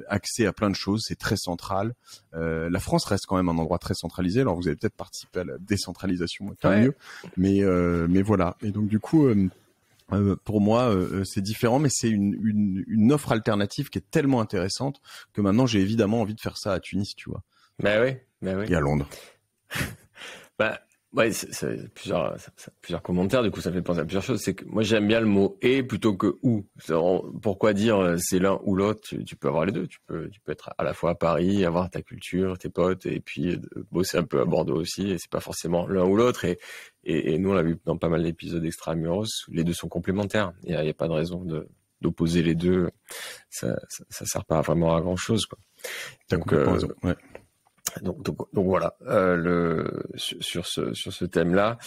accès à plein de choses, c'est très central. La France reste quand même un endroit très centralisé. Alors vous avez peut-être participé à la décentralisation, tant mieux, mais voilà. Et donc du coup pour moi, c'est différent, mais c'est une offre alternative qui est tellement intéressante que maintenant j'ai évidemment envie de faire ça à Tunis, tu vois. Bah oui. Et à Londres. C'est plusieurs commentaires. Du coup, ça fait penser à plusieurs choses. C'est que moi, j'aime bien le mot « et » plutôt que « ou ». Pourquoi dire c'est l'un ou l'autre? Tu peux avoir les deux. Tu peux être à la fois à Paris, avoir ta culture, tes potes, et puis bosser un peu à Bordeaux aussi. Et c'est pas forcément l'un ou l'autre. Et nous, on l'a vu dans pas mal d'épisodes Extramuros. Les deux sont complémentaires. Il y a pas de raison d'opposer les deux. Ça sert pas vraiment à grand chose, quoi. T'as complètement raison. Ouais. Donc voilà, sur ce thème-là,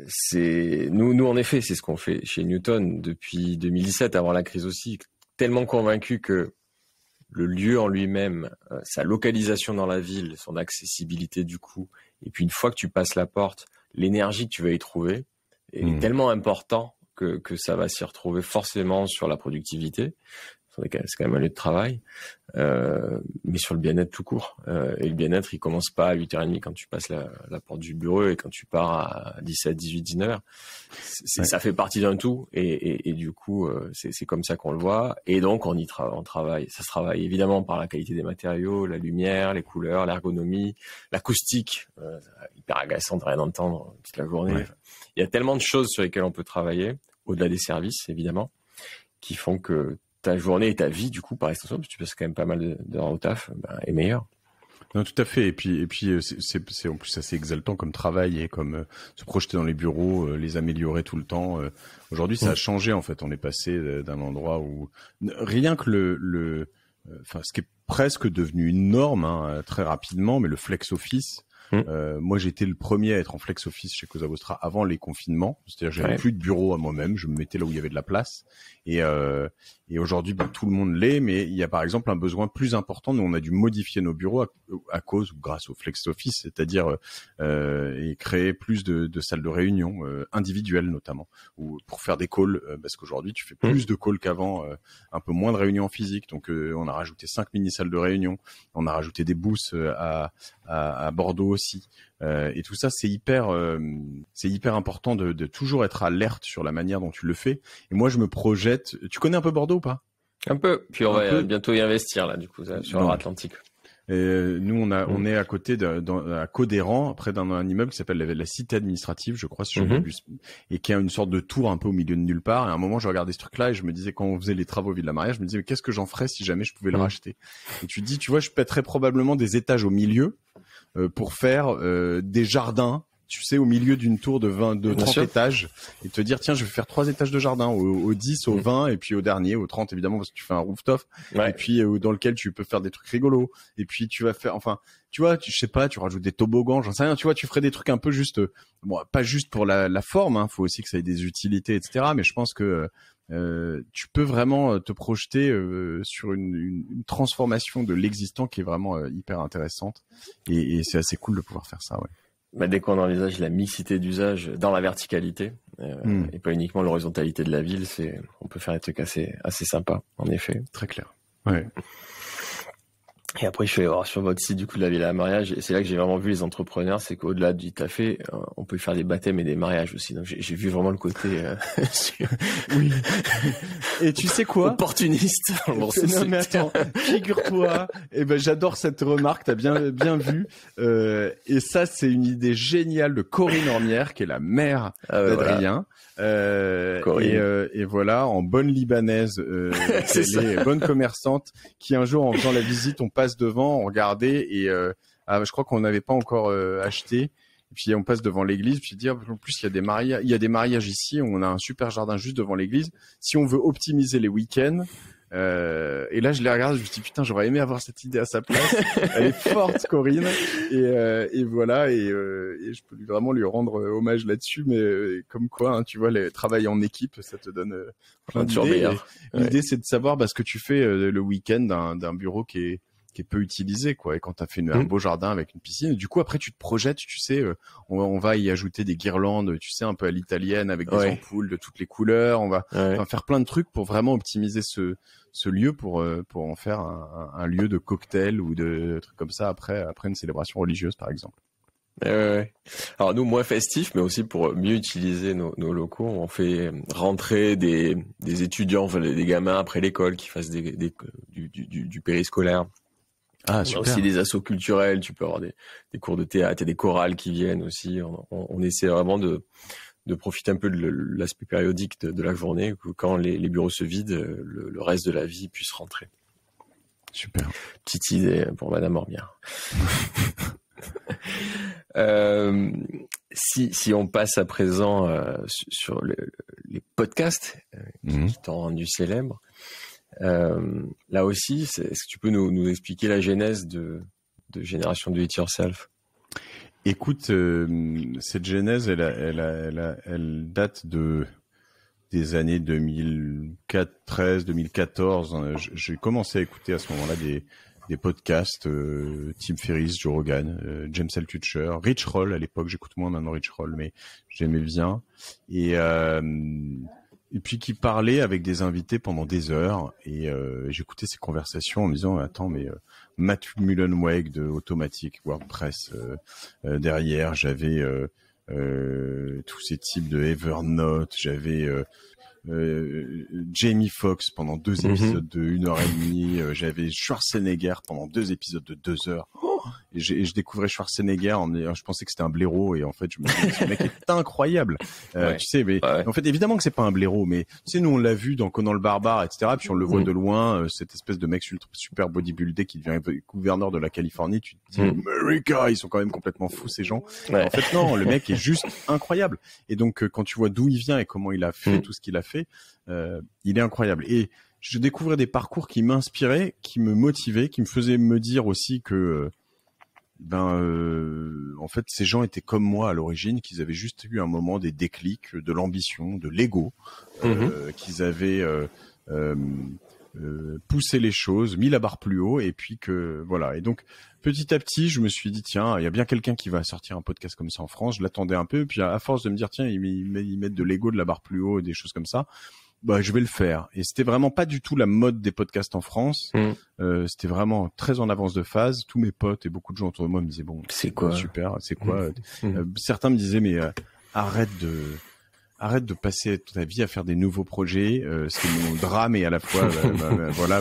c'est nous en effet, c'est ce qu'on fait chez Newton depuis 2017, avant la crise aussi, tellement convaincu que le lieu en lui-même, sa localisation dans la ville, son accessibilité du coup, et puis une fois que tu passes la porte, l'énergie que tu vas y trouver est tellement important que ça va s'y retrouver forcément sur la productivité. C'est quand même un lieu de travail, mais sur le bien-être tout court. Et le bien-être, il commence pas à 8h30 quand tu passes la porte du bureau et quand tu pars à 17, 18, 19h. Ça fait partie d'un tout, et du coup, c'est comme ça qu'on le voit. Et donc, on travaille. Ça se travaille évidemment par la qualité des matériaux, la lumière, les couleurs, l'ergonomie, l'acoustique. Hyper agaçant de rien entendre toute la journée. Ouais. Il y a tellement de choses sur lesquelles on peut travailler, au-delà des services, évidemment, qui font que ta journée et ta vie, du coup, par extension, parce que tu passes quand même pas mal d'heures au taf, est meilleure. Non, tout à fait. Et puis, c'est en plus assez exaltant comme travail et comme se projeter dans les bureaux, les améliorer tout le temps. Aujourd'hui, ça a changé en fait. On est passé d'un endroit où rien que ce qui est presque devenu une norme très rapidement, mais le flex office. Moi, j'étais le premier à être en flex office chez Cosa Vostra avant les confinements. C'est-à-dire, j'avais plus de bureau à moi-même. Je me mettais là où il y avait de la place. Et aujourd'hui, tout le monde l'est. Mais il y a par exemple un besoin plus important. Nous, on a dû modifier nos bureaux à cause ou grâce au flex office, c'est-à-dire et créer plus de salles de réunion individuelles notamment, ou pour faire des calls. Parce qu'aujourd'hui, tu fais plus de calls qu'avant, un peu moins de réunions physiques. Donc, on a rajouté 5 mini salles de réunion. On a rajouté des booths à Bordeaux aussi. Et tout ça, c'est hyper important de toujours être alerte sur la manière dont tu le fais. Et moi, je me projette. Tu connais un peu Bordeaux ou pas? Un peu. Puis on va bientôt y investir là, du coup, sur l'Atlantique. Nous, on est à côté à Codéran, près d'un immeuble qui s'appelle la cité administrative, je crois, si je et qui a une sorte de tour un peu au milieu de nulle part. Et à un moment, je regardais ce truc-là et je me disais, quand on faisait les travaux Villa Maria, je me disais, mais qu'est-ce que j'en ferais si jamais je pouvais le racheter? Et tu te dis, tu vois, je pèterais probablement des étages au milieu pour faire des jardins. Tu sais, au milieu d'une tour de 30 étages, et te dire, tiens, je vais faire 3 étages de jardin, au 10, au 20, et puis au dernier, au 30, évidemment, parce que tu fais un rooftop, et puis dans lequel tu peux faire des trucs rigolos, et puis tu vas faire, enfin, tu vois, je sais pas, tu rajoutes des toboggans, j'en sais rien, tu vois, tu ferais des trucs un peu juste, bon, pas juste pour la forme, hein, faut aussi que ça ait des utilités, etc., mais je pense que tu peux vraiment te projeter sur une transformation de l'existant qui est vraiment hyper intéressante, et c'est assez cool de pouvoir faire ça, ouais. Dès qu'on envisage la mixité d'usage dans la verticalité et pas uniquement l'horizontalité de la ville, on peut faire des trucs assez sympas, en effet. Très clair. Ouais. Et après, je suis allé voir sur votre site du coup de la Villa Maria, et c'est là que j'ai vraiment vu les entrepreneurs, c'est qu'au-delà du café, on peut faire des baptêmes et des mariages aussi. Donc j'ai vu vraiment le côté oui. Et tu sais quoi, opportuniste. Non mais attends, figure-toi, j'adore cette remarque, t'as bien vu. Et ça, c'est une idée géniale de Corinne Ormière, qui est la mère d'Adrien. Et voilà, en bonne libanaise, elle est bonne commerçante, qui un jour, en faisant la visite, on passe devant, on regardait, et je crois qu'on n'avait pas encore acheté. Et puis on passe devant l'église, puis dire en plus il y a des mariages ici, on a un super jardin juste devant l'église. Si on veut optimiser les week-ends, et là je les regarde, je me dis putain, j'aurais aimé avoir cette idée à sa place. Elle est forte, Corinne, et voilà, et je peux vraiment lui rendre hommage là-dessus, mais comme quoi, hein, tu vois, les travail en équipe, ça te donne plein d'idées. L'idée, c'est de savoir ce que tu fais le week-end d'un bureau qui est peu utilisé, quoi. Et quand t'as fait un beau jardin avec une piscine, du coup après tu te projettes, tu sais, on va y ajouter des guirlandes, tu sais, un peu à l'italienne, avec des ampoules de toutes les couleurs. On va faire plein de trucs pour vraiment optimiser ce lieu pour en faire un lieu de cocktail ou de trucs comme ça après une célébration religieuse, par exemple. Alors nous, moins festifs, mais aussi pour mieux utiliser nos locaux, on fait rentrer des étudiants, enfin, des gamins après l'école qui fassent du périscolaire. Ah, super. Aussi des assos culturels, tu peux avoir des cours de théâtre et des chorales qui viennent aussi. On essaie vraiment de profiter un peu de l'aspect périodique de la journée, que quand les bureaux se vident, le reste de la vie puisse rentrer. Super. Petite idée pour Madame Ormière. Si on passe à présent sur les podcasts qui t'ont rendu célèbre, là aussi, est-ce que tu peux nous expliquer la genèse de Génération Do It Yourself? Écoute, cette genèse, elle date des années 2013, 2014. J'ai commencé à écouter à ce moment-là des podcasts, Tim Ferriss, Joe Rogan, James Altucher, Rich Roll à l'époque. J'écoute moins maintenant Rich Roll, mais j'aimais bien. Et puis qui parlait avec des invités pendant des heures, et j'écoutais ces conversations en me disant attends, mais Matt Mullenweg de Automatic WordPress, derrière j'avais tous ces types de Evernote, j'avais Jamie Foxx pendant 2 épisodes de 1h30, j'avais Schwarzenegger pendant 2 épisodes de 2 heures. Et je découvrais Schwarzenegger, je pensais que c'était un blaireau, et en fait je me disais ce mec est incroyable. Tu sais, mais en fait évidemment que c'est pas un blaireau, mais tu sais, nous on l'a vu dans Conan le Barbare, etc. Puis on le voit de loin, cette espèce de mec super bodybuildé qui devient gouverneur de la Californie. Tu te dis America, ils sont quand même complètement fous ces gens. En fait non, le mec est juste incroyable. Et donc quand tu vois d'où il vient et comment il a fait tout ce qu'il a fait, il est incroyable. Et je découvrais des parcours qui m'inspiraient, qui me motivaient, qui me faisaient me dire aussi que en fait ces gens étaient comme moi à l'origine, qu'ils avaient juste eu un moment des déclics, de l'ambition, de l'ego, qu'ils avaient poussé les choses, mis la barre plus haut, et puis que voilà. Et donc petit à petit je me suis dit tiens, il y a bien quelqu'un qui va sortir un podcast comme ça en France. Je l'attendais un peu, puis à force de me dire tiens, ils mettent de l'ego, de la barre plus haut, des choses comme ça, bah je vais le faire. Et c'était vraiment pas du tout la mode des podcasts en France. C'était vraiment très en avance de phase. Tous mes potes et beaucoup de gens autour de moi me disaient bon, c'est quoi, super, c'est quoi. Certains me disaient mais arrête de passer toute ta vie à faire des nouveaux projets. C'est mon drame et à la fois voilà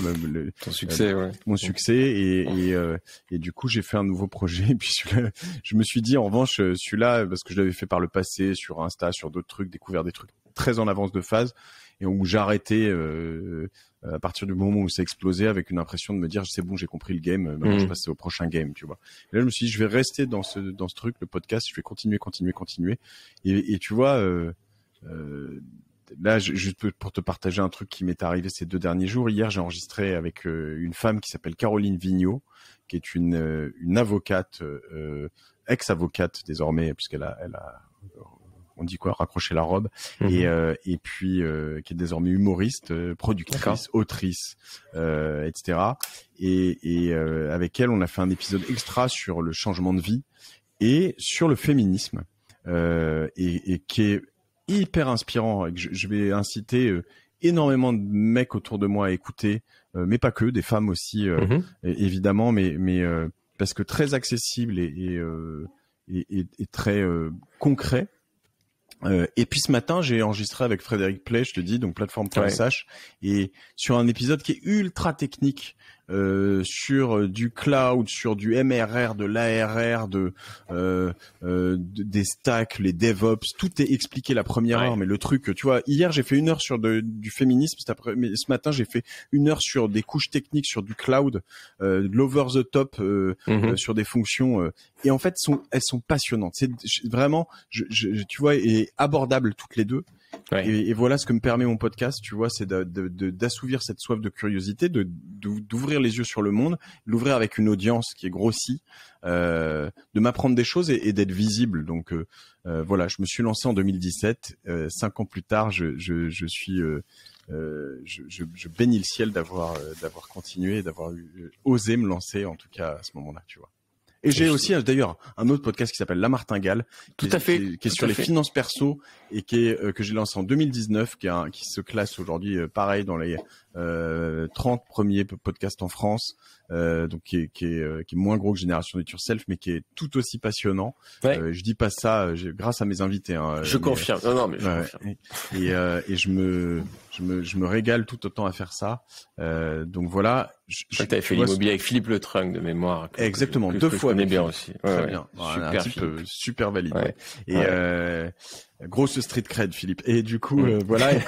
ton succès, mon succès et du coup j'ai fait un nouveau projet. Et puis celui-là, je me suis dit en revanche celui-là parce que je l'avais fait par le passé sur Insta, sur d'autres trucs, découvert des trucs très en avance de phase et où j'ai arrêté à partir du moment où ça explosait avec une impression de me dire c'est bon, j'ai compris le game, maintenant je passe au prochain game, tu vois. Et là je me suis dit je vais rester dans ce truc, le podcast, je vais continuer et tu vois là, juste pour te partager un truc qui m'est arrivé ces 2 derniers jours. Hier, j'ai enregistré avec une femme qui s'appelle Caroline Vigneault, qui est une avocate, ex-avocate désormais, puisqu'elle a on dit quoi, raccroché la robe, et puis qui est désormais humoriste, productrice, autrice, etc. Et avec elle, on a fait un épisode extra sur le changement de vie et sur le féminisme, et qui est hyper inspirant. Je vais inciter énormément de mecs autour de moi à écouter, mais pas que, des femmes aussi, évidemment, mais parce que très accessible et très concret. Et puis ce matin, j'ai enregistré avec Frédéric Play, je te dis, donc plateforme.sh, et sur un épisode qui est ultra technique, sur du cloud, sur du MRR, de l'ARR, des stacks, les DevOps, tout est expliqué la première heure. Mais le truc, tu vois, hier j'ai fait 1 heure sur du féminisme, mais ce matin j'ai fait 1 heure sur des couches techniques, sur du cloud, de l'over the top, sur des fonctions, et en fait elles sont passionnantes. C'est vraiment, tu vois, et abordables toutes les deux. Et voilà ce que me permet mon podcast, tu vois, c'est d'assouvir cette soif de curiosité, d'ouvrir les yeux sur le monde, l'ouvrir avec une audience qui est grossie, de m'apprendre des choses et d'être visible. Donc voilà, je me suis lancé en 2017. 5 ans plus tard, je bénis le ciel d'avoir continué, d'avoir osé me lancer, en tout cas à ce moment-là, tu vois. Et j'ai aussi d'ailleurs un autre podcast qui s'appelle La Martingale, qui est sur les finances perso et que j'ai lancé en 2019, qui se classe aujourd'hui pareil dans les 30 premiers podcasts en France, donc qui est moins gros que Génération Nature Self, mais qui est tout aussi passionnant. Je dis pas ça grâce à mes invités. Je confirme. Non, mais je confirme. Et je me régale tout autant à faire ça. Donc voilà. Tu avais fait l'immobilier avec Philippe Le Trunk de mémoire. Exactement, 2 fois. Je connais bien aussi. Très bien. Un type super valide. Et grosse street cred, Philippe. Et du coup, voilà. Et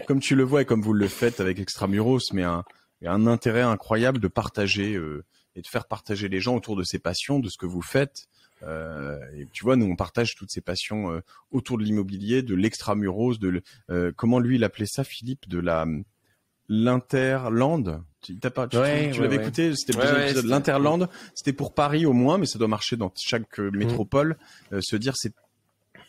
comme tu le vois et comme vous le faites avec Extramuros, mais un intérêt incroyable de partager et de faire partager les gens autour de ces passions, de ce que vous faites. Et tu vois, nous on partage toutes ces passions autour de l'immobilier, de l'extramuros, comment lui il appelait ça, Philippe, de l'Interland. Tu l'avais écouté, c'était le deuxième épisode. L'Interland, c'était pour Paris au moins, mais ça doit marcher dans chaque métropole. Se dire c'est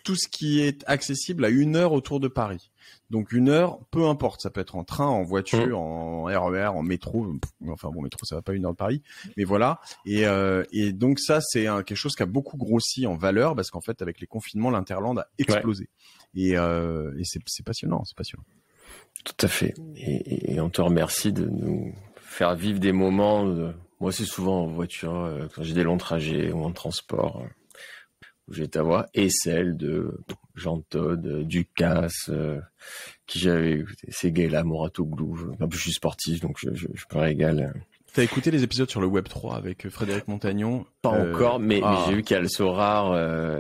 tout ce qui est accessible à 1 heure autour de Paris. Donc 1 heure, peu importe, ça peut être en train, en voiture, en RER, en métro. Enfin bon, métro, ça va pas 1 heure de Paris, mais voilà. Et donc ça, c'est quelque chose qui a beaucoup grossi en valeur parce qu'en fait, avec les confinements, l'Interland a explosé. Et c'est passionnant, c'est passionnant. Tout à fait. Et on te remercie de nous faire vivre des moments. Moi, c'est souvent en voiture, quand j'ai des longs trajets ou en transport, où j'ai ta voix, et celle de Jean Todt, Ducasse, qui j'avais écouté, ces gars-là, Moratoglou. En plus, je suis sportif, donc je me régale. T'as écouté les épisodes sur le Web 3 avec Frédéric Montagnon? Pas encore, mais j'ai vu qu'il y a le Sorar.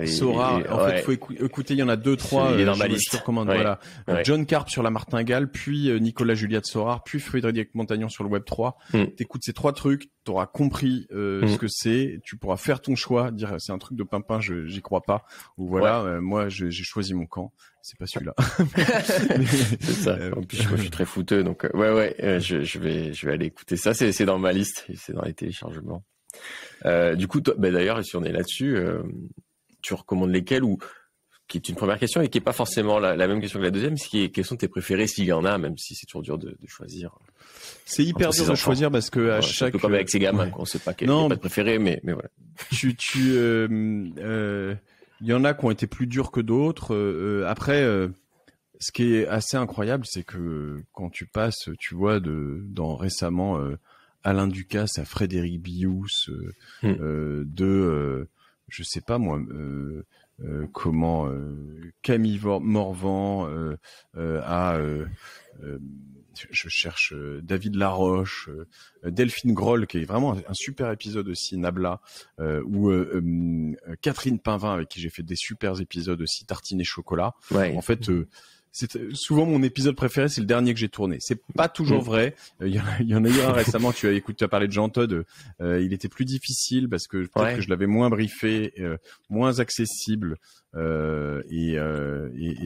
Sorar, en fait, il faut écouter, il y en a 2, 3. Il est dans ma liste. Je te recommande, voilà. John Carp sur la Martingale, puis Nicolas Juliat de Sorar, puis Frédéric Montagnon sur le Web 3. T'écoutes ces 3 trucs, t'auras compris ce que c'est, tu pourras faire ton choix, dire c'est un truc de pimpin, j'y crois pas. Ou voilà, moi j'ai choisi mon camp. C'est pas celui-là. C'est ça. En plus, moi, je suis très fouteux, donc je vais aller écouter ça. C'est dans ma liste, c'est dans les téléchargements. Du coup, d'ailleurs, si on est là-dessus, tu recommandes lesquels ou qui est une première question et qui est pas forcément la même question que la deuxième, quels sont tes préférés s'il y en a, même si c'est toujours dur de choisir. C'est hyper dur de choisir parce que à chaque comme avec ces gamins, on sait pas quel est pas de préféré, mais voilà. Il y en a qui ont été plus durs que d'autres. Après, ce qui est assez incroyable, c'est que quand tu passes, tu vois, dans récemment Alain Ducasse à Frédéric Bious, je sais pas moi, Camille Morvan à je cherche David Laroche, Delphine Groll, qui est vraiment un super épisode aussi, Nabla, ou Catherine Painvin, avec qui j'ai fait des super épisodes aussi, Tartine et Chocolat. Ouais. En fait, c'est souvent mon épisode préféré, c'est le dernier que j'ai tourné. C'est pas toujours vrai. Il y en a eu un récemment. Tu as parlé de Jean Todt. Il était plus difficile parce que peut-être que je l'avais moins briefé, moins accessible. Et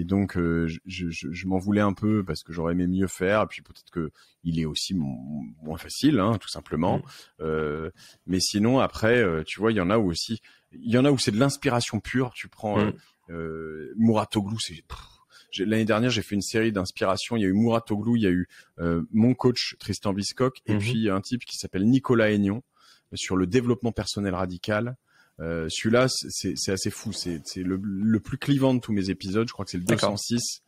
donc je m'en voulais un peu parce que j'aurais aimé mieux faire. Et puis peut-être que il est aussi moins facile, hein, tout simplement. Mais sinon après, tu vois, il y en a où c'est de l'inspiration pure. Tu prends Mouratoglou, l'année dernière, j'ai fait une série d'inspiration. Il y a eu Mouratoglou, il y a eu mon coach Tristan Biscock, et puis il y a un type qui s'appelle Nicolas Aignan sur le développement personnel radical. Celui-là, c'est assez fou. C'est le plus clivant de tous mes épisodes. Je crois que c'est le 206.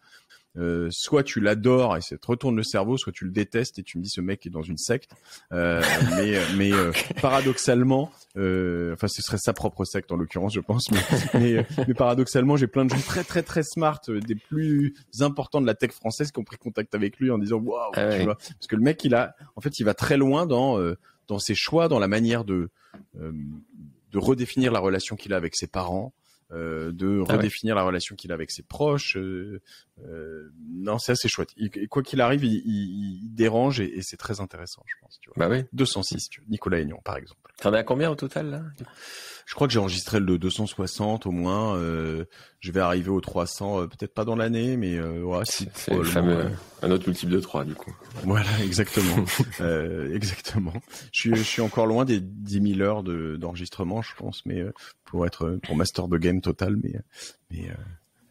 Soit tu l'adores et ça te retourne le cerveau, soit tu le détestes et tu me dis ce mec est dans une secte. Mais paradoxalement, enfin ce serait sa propre secte en l'occurrence, je pense. Mais paradoxalement, j'ai plein de gens très très très smart, des plus importants de la tech française, qui ont pris contact avec lui en disant waouh, tu vois, parce que le mec il va très loin dans ses choix, dans la manière de redéfinir la relation qu'il a avec ses parents. De redéfinir la relation qu'il a avec ses proches. Non, c'est assez chouette. Quoi qu'il arrive, il dérange et c'est très intéressant, je pense. Tu vois. Bah oui. 206, Nicolas Aignan, par exemple. T'en as combien au total là? Je crois que j'ai enregistré le 260 au moins. Je vais arriver au 300, peut-être pas dans l'année, mais ouais, c'est le fameux un autre multiple de 3 du coup. Voilà, exactement. Exactement. Je suis encore loin des 10 000 heures d'enregistrement, je pense, mais pour master de game total, mais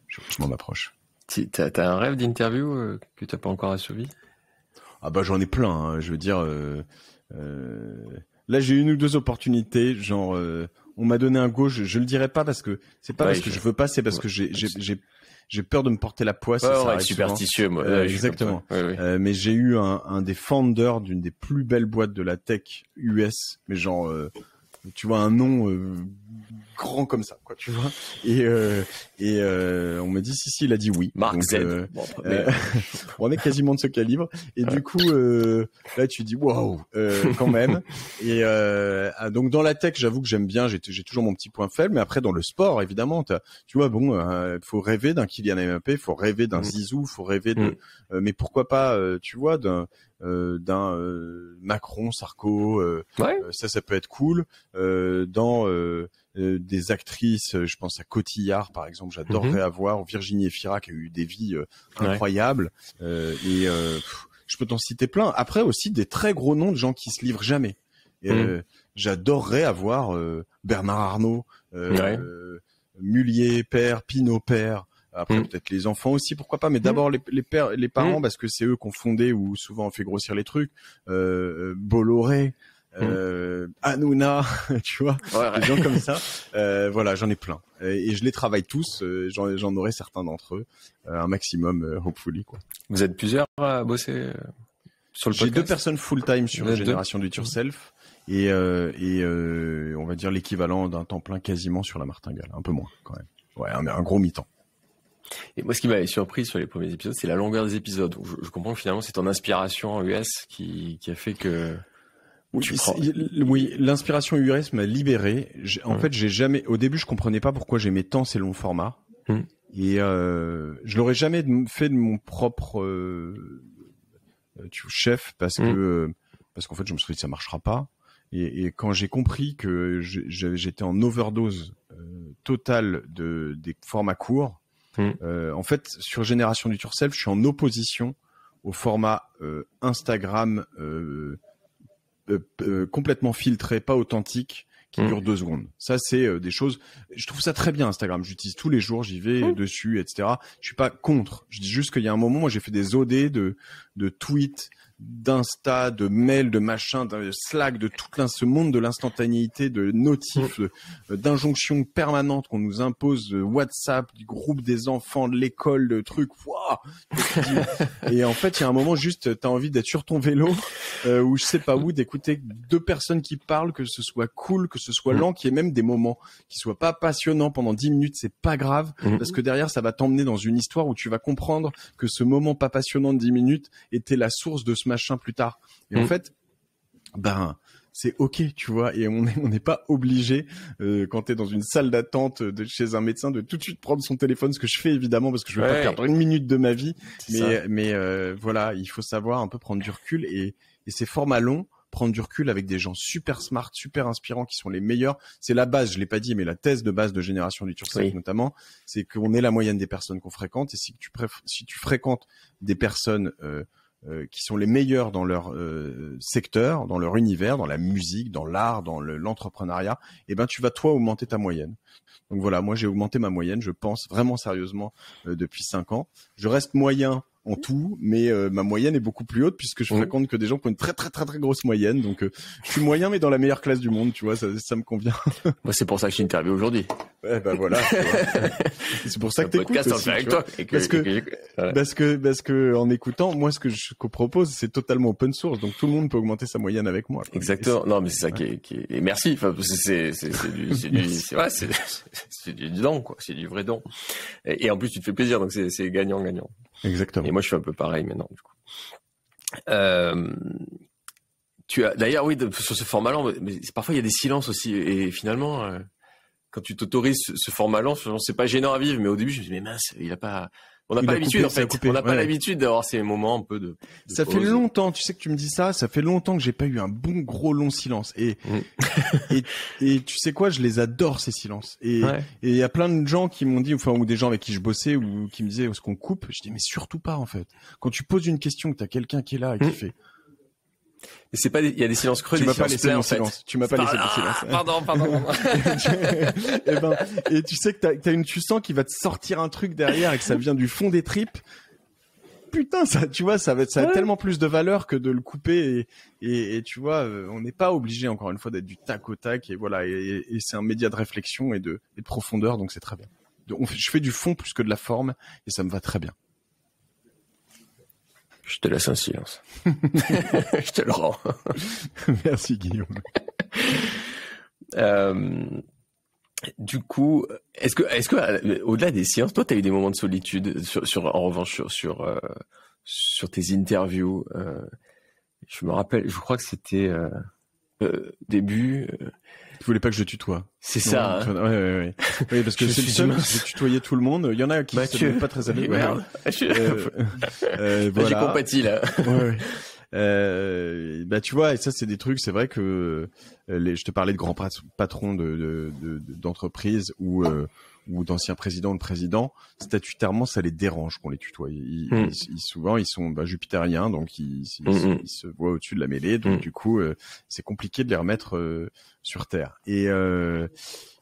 je m'en approche. T'as un rêve d'interview que t'as pas encore assouvi? Ah bah j'en ai plein. Hein. Je veux dire, là j'ai une ou deux opportunités, genre. On m'a donné un go, je le dirai pas parce que c'est pas parce que je veux pas, c'est parce que j'ai peur de me porter la poisse. Ouais, on est superstitieux, moi. Exactement. Ouais. Mais j'ai eu un des founders d'une des plus belles boîtes de la tech US, mais genre, tu vois, un nom grand comme ça, quoi, tu vois. Et on m'a dit si, il a dit oui. Mark donc, Z. On est quasiment de ce calibre. Et du coup, là, tu dis waouh, quand même. Et donc dans la tech, j'avoue que j'aime bien. J'ai toujours mon petit point faible, mais après dans le sport, évidemment, tu vois, bon, faut rêver d'un Kylian Mbappé, faut rêver d'un Zizou, faut rêver de, mais pourquoi pas, tu vois, d'un Macron, Sarko, ça peut être cool. Dans des actrices, je pense à Cotillard par exemple, j'adorerais avoir Virginie Efira qui a eu des vies incroyables, je peux t'en citer plein. Après aussi des très gros noms de gens qui se livrent jamais. J'adorerais avoir Bernard Arnault, Mullier père, Pinault père. Après peut-être les enfants aussi, pourquoi pas, mais d'abord les parents parce que c'est eux qui ont fondé ou souvent on fait grossir les trucs. Bolloré, Hanouna, tu vois, des gens comme ça. Voilà, j'en ai plein et je les travaille tous. J'en aurai certains d'entre eux, un maximum, hopefully quoi. Vous êtes plusieurs à bosser sur le podcast? J'ai 2 personnes full time sur Génération Do It Yourself et on va dire l'équivalent d'un temps plein quasiment sur la martingale, un peu moins quand même. Ouais, un gros mi-temps. Et moi, ce qui m'avait surpris sur les premiers épisodes, c'est la longueur des épisodes. Je comprends que finalement, c'est ton inspiration en US qui a fait que... Oui, l'inspiration US m'a libéré. En fait, au début, je comprenais pas pourquoi j'aimais tant ces longs formats. Et je l'aurais jamais fait de mon propre chef parce qu'en fait, je me suis dit ça marchera pas. Et quand j'ai compris que j'étais en overdose totale des formats courts, en fait, sur Génération Do It Yourself, je suis en opposition au format Instagram complètement filtré, pas authentique, qui dure 2 secondes. Ça, c'est des choses. Je trouve ça très bien Instagram. J'utilise tous les jours, j'y vais dessus, etc. Je suis pas contre. Je dis juste qu'il y a un moment, moi, j'ai fait des OD de tweets, d'Insta, de mails, de machin, de Slack, de ce monde de l'instantanéité, de notifs, d'injonctions permanentes qu'on nous impose, de WhatsApp, du groupe des enfants, de l'école, de trucs. Waouh. Et en fait, il y a un moment juste, t'as envie d'être sur ton vélo ou je sais pas où, d'écouter deux personnes qui parlent, que ce soit cool, que ce soit lent, qu'il y ait même des moments qui soient pas passionnants pendant 10 minutes, c'est pas grave, parce que derrière, ça va t'emmener dans une histoire où tu vas comprendre que ce moment pas passionnant de 10 minutes était la source de ce machin plus tard. Et en fait, c'est ok, tu vois, et on n'est pas obligé quand t'es dans une salle d'attente chez un médecin de tout de suite prendre son téléphone, ce que je fais évidemment parce que je veux pas perdre une minute de ma vie, mais voilà, il faut savoir un peu prendre du recul et ces formats longs, prendre du recul avec des gens super smart, super inspirants qui sont les meilleurs. C'est la base, je l'ai pas dit, mais la thèse de base de Génération du Tursec notamment, c'est qu'on est la moyenne des personnes qu'on fréquente, et si tu fréquentes des personnes qui sont les meilleurs dans leur secteur, dans leur univers, dans la musique, dans l'art, dans l'entrepreneuriat, et ben tu vas toi augmenter ta moyenne. Donc voilà, moi j'ai augmenté ma moyenne, je pense vraiment sérieusement depuis 5 ans. Je reste moyen en tout, mais ma moyenne est beaucoup plus haute puisque je fréquente que des gens qui ont une très très très très grosse moyenne. Donc je suis moyen mais dans la meilleure classe du monde, tu vois, ça me convient. Moi c'est pour ça que je suis interviewé aujourd'hui. Ouais, bah voilà. C'est pour ça que t'écoutes aussi. Avec toi. Parce que en écoutant, moi ce que je propose, c'est totalement open source, donc tout le monde peut augmenter sa moyenne avec moi. Exactement. Non mais c'est ça qui est. Et merci. Enfin c'est du don quoi. C'est du vrai don. Et en plus tu te fais plaisir, donc c'est gagnant gagnant. Exactement. Et moi, je fais un peu pareil maintenant, du coup. Tu as, d'ailleurs, oui, sur ce format lent, mais parfois il y a des silences aussi. Et finalement, quand tu t'autorises ce format lent, c'est pas gênant à vivre. Mais au début, je me dis, mais mince, on n'a pas l'habitude, en fait. On n'a pas l'habitude d'avoir ces moments un peu de ça pause. Fait longtemps, tu sais que tu me dis ça fait longtemps que j'ai pas eu un bon gros long silence. Et tu sais quoi, je les adore, ces silences. Et il y a plein de gens qui m'ont dit, enfin, ou des gens avec qui je bossais, ou qui me disaient, est-ce qu'on coupe? Je dis, mais surtout pas, en fait. Quand tu poses une question, que t'as quelqu'un qui est là et qui fait, et c'est pas il y a des silences creux, tu m'as pas laissé mon silence. Tu m'as pas laissé mon silence. Pardon. Et tu sais que tu sens qu'il va te sortir un truc derrière et que ça vient du fond des tripes. Putain, ça, tu vois, ça a tellement plus de valeur que de le couper et tu vois, on n'est pas obligé encore une fois d'être du tac au tac et voilà, et c'est un média de réflexion et de profondeur, donc c'est très bien. Je fais du fond plus que de la forme et ça me va très bien. Je te laisse un silence. Je te le rends. Merci Guillaume. Du coup, est-ce que au-delà des silences, toi, t'as eu des moments de solitude en revanche sur tes interviews? Je me rappelle, je crois que c'était début. Tu voulais pas que je tutoie. C'est ça. Hein. Ouais. Oui, parce que c'est le seul qui tutoyait tout le monde. Il y en a qui sont pas très amis. Merde. Voilà. J'ai compati là. Bah tu vois, et ça c'est des trucs, c'est vrai que je te parlais de grands patrons d'entreprises ou d'anciens présidents de présidents, statutairement ça les dérange qu'on les tutoie. Souvent ils sont jupitériens, donc ils se voient au-dessus de la mêlée, donc du coup c'est compliqué de les remettre sur terre.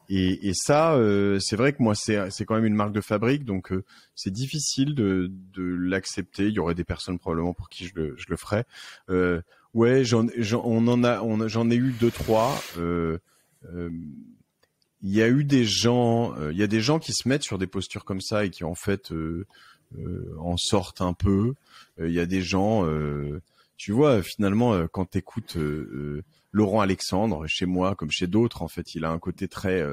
Et ça, c'est vrai que moi, c'est quand même une marque de fabrique, donc c'est difficile de l'accepter. Il y aurait des personnes probablement pour qui je le ferais. Ouais, j'en ai eu 2-3. Il y a eu des gens, il y a des gens qui se mettent sur des postures comme ça et qui en fait en sortent un peu. Il y a des gens, tu vois, finalement, quand t'écoutes Laurent Alexandre, chez moi comme chez d'autres, en fait, il a un côté très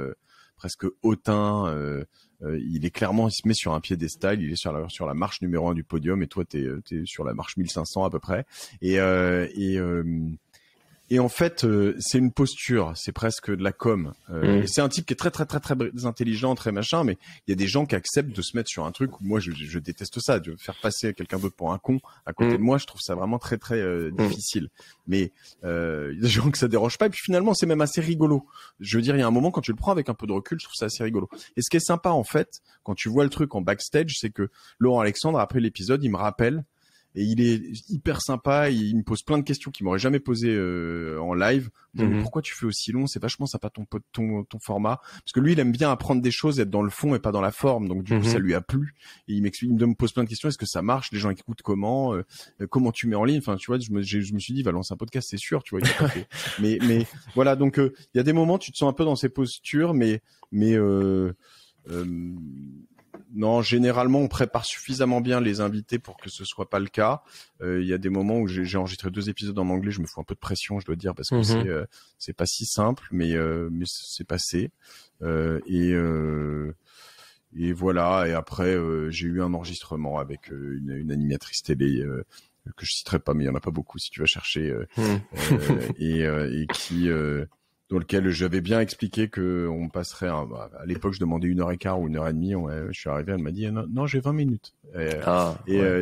presque hautain. Il se met sur un piédestal, il est sur la marche numéro 1 du podium, et toi t'es sur la marche 1500 à peu près. Et en fait, c'est une posture, c'est presque de la com. Et c'est un type qui est très très très très intelligent, très machin, mais il y a des gens qui acceptent de se mettre sur un truc où moi je déteste ça, de faire passer quelqu'un d'autre pour un con à côté de moi, je trouve ça vraiment très très difficile. Mais il y a des gens que ça dérange pas, et puis finalement c'est même assez rigolo. Je veux dire, il y a un moment quand tu le prends avec un peu de recul, je trouve ça assez rigolo. Et ce qui est sympa en fait, quand tu vois le truc en backstage, c'est que Laurent Alexandre, après l'épisode, il me rappelle et il est hyper sympa. Il me pose plein de questions qu'il m'aurait jamais posées en live. Mais pourquoi tu fais aussi long? C'est vachement sympa ton format, parce que lui il aime bien apprendre des choses, être dans le fond et pas dans la forme. Donc du coup ça lui a plu. Et il me pose plein de questions. Est-ce que ça marche? Les gens écoutent comment? Comment tu mets en ligne? Enfin tu vois, je me suis dit il va lancer un podcast, c'est sûr. Tu vois. mais voilà, donc il y a des moments tu te sens un peu dans ces postures, mais non, généralement on prépare suffisamment bien les invités pour que ce soit pas le cas. Il y a des moments où j'ai enregistré 2 épisodes en anglais, je me fous un peu de pression, je dois dire, parce que c'est pas si simple, mais c'est passé. Et voilà. Et après j'ai eu un enregistrement avec une animatrice télé que je citerai pas, mais il y en a pas beaucoup si tu vas chercher, et qui dans lequel j'avais bien expliqué que on passerait à l'époque je demandais 1h15 ou 1h30, je suis arrivé, elle m'a dit non j'ai 20 minutes.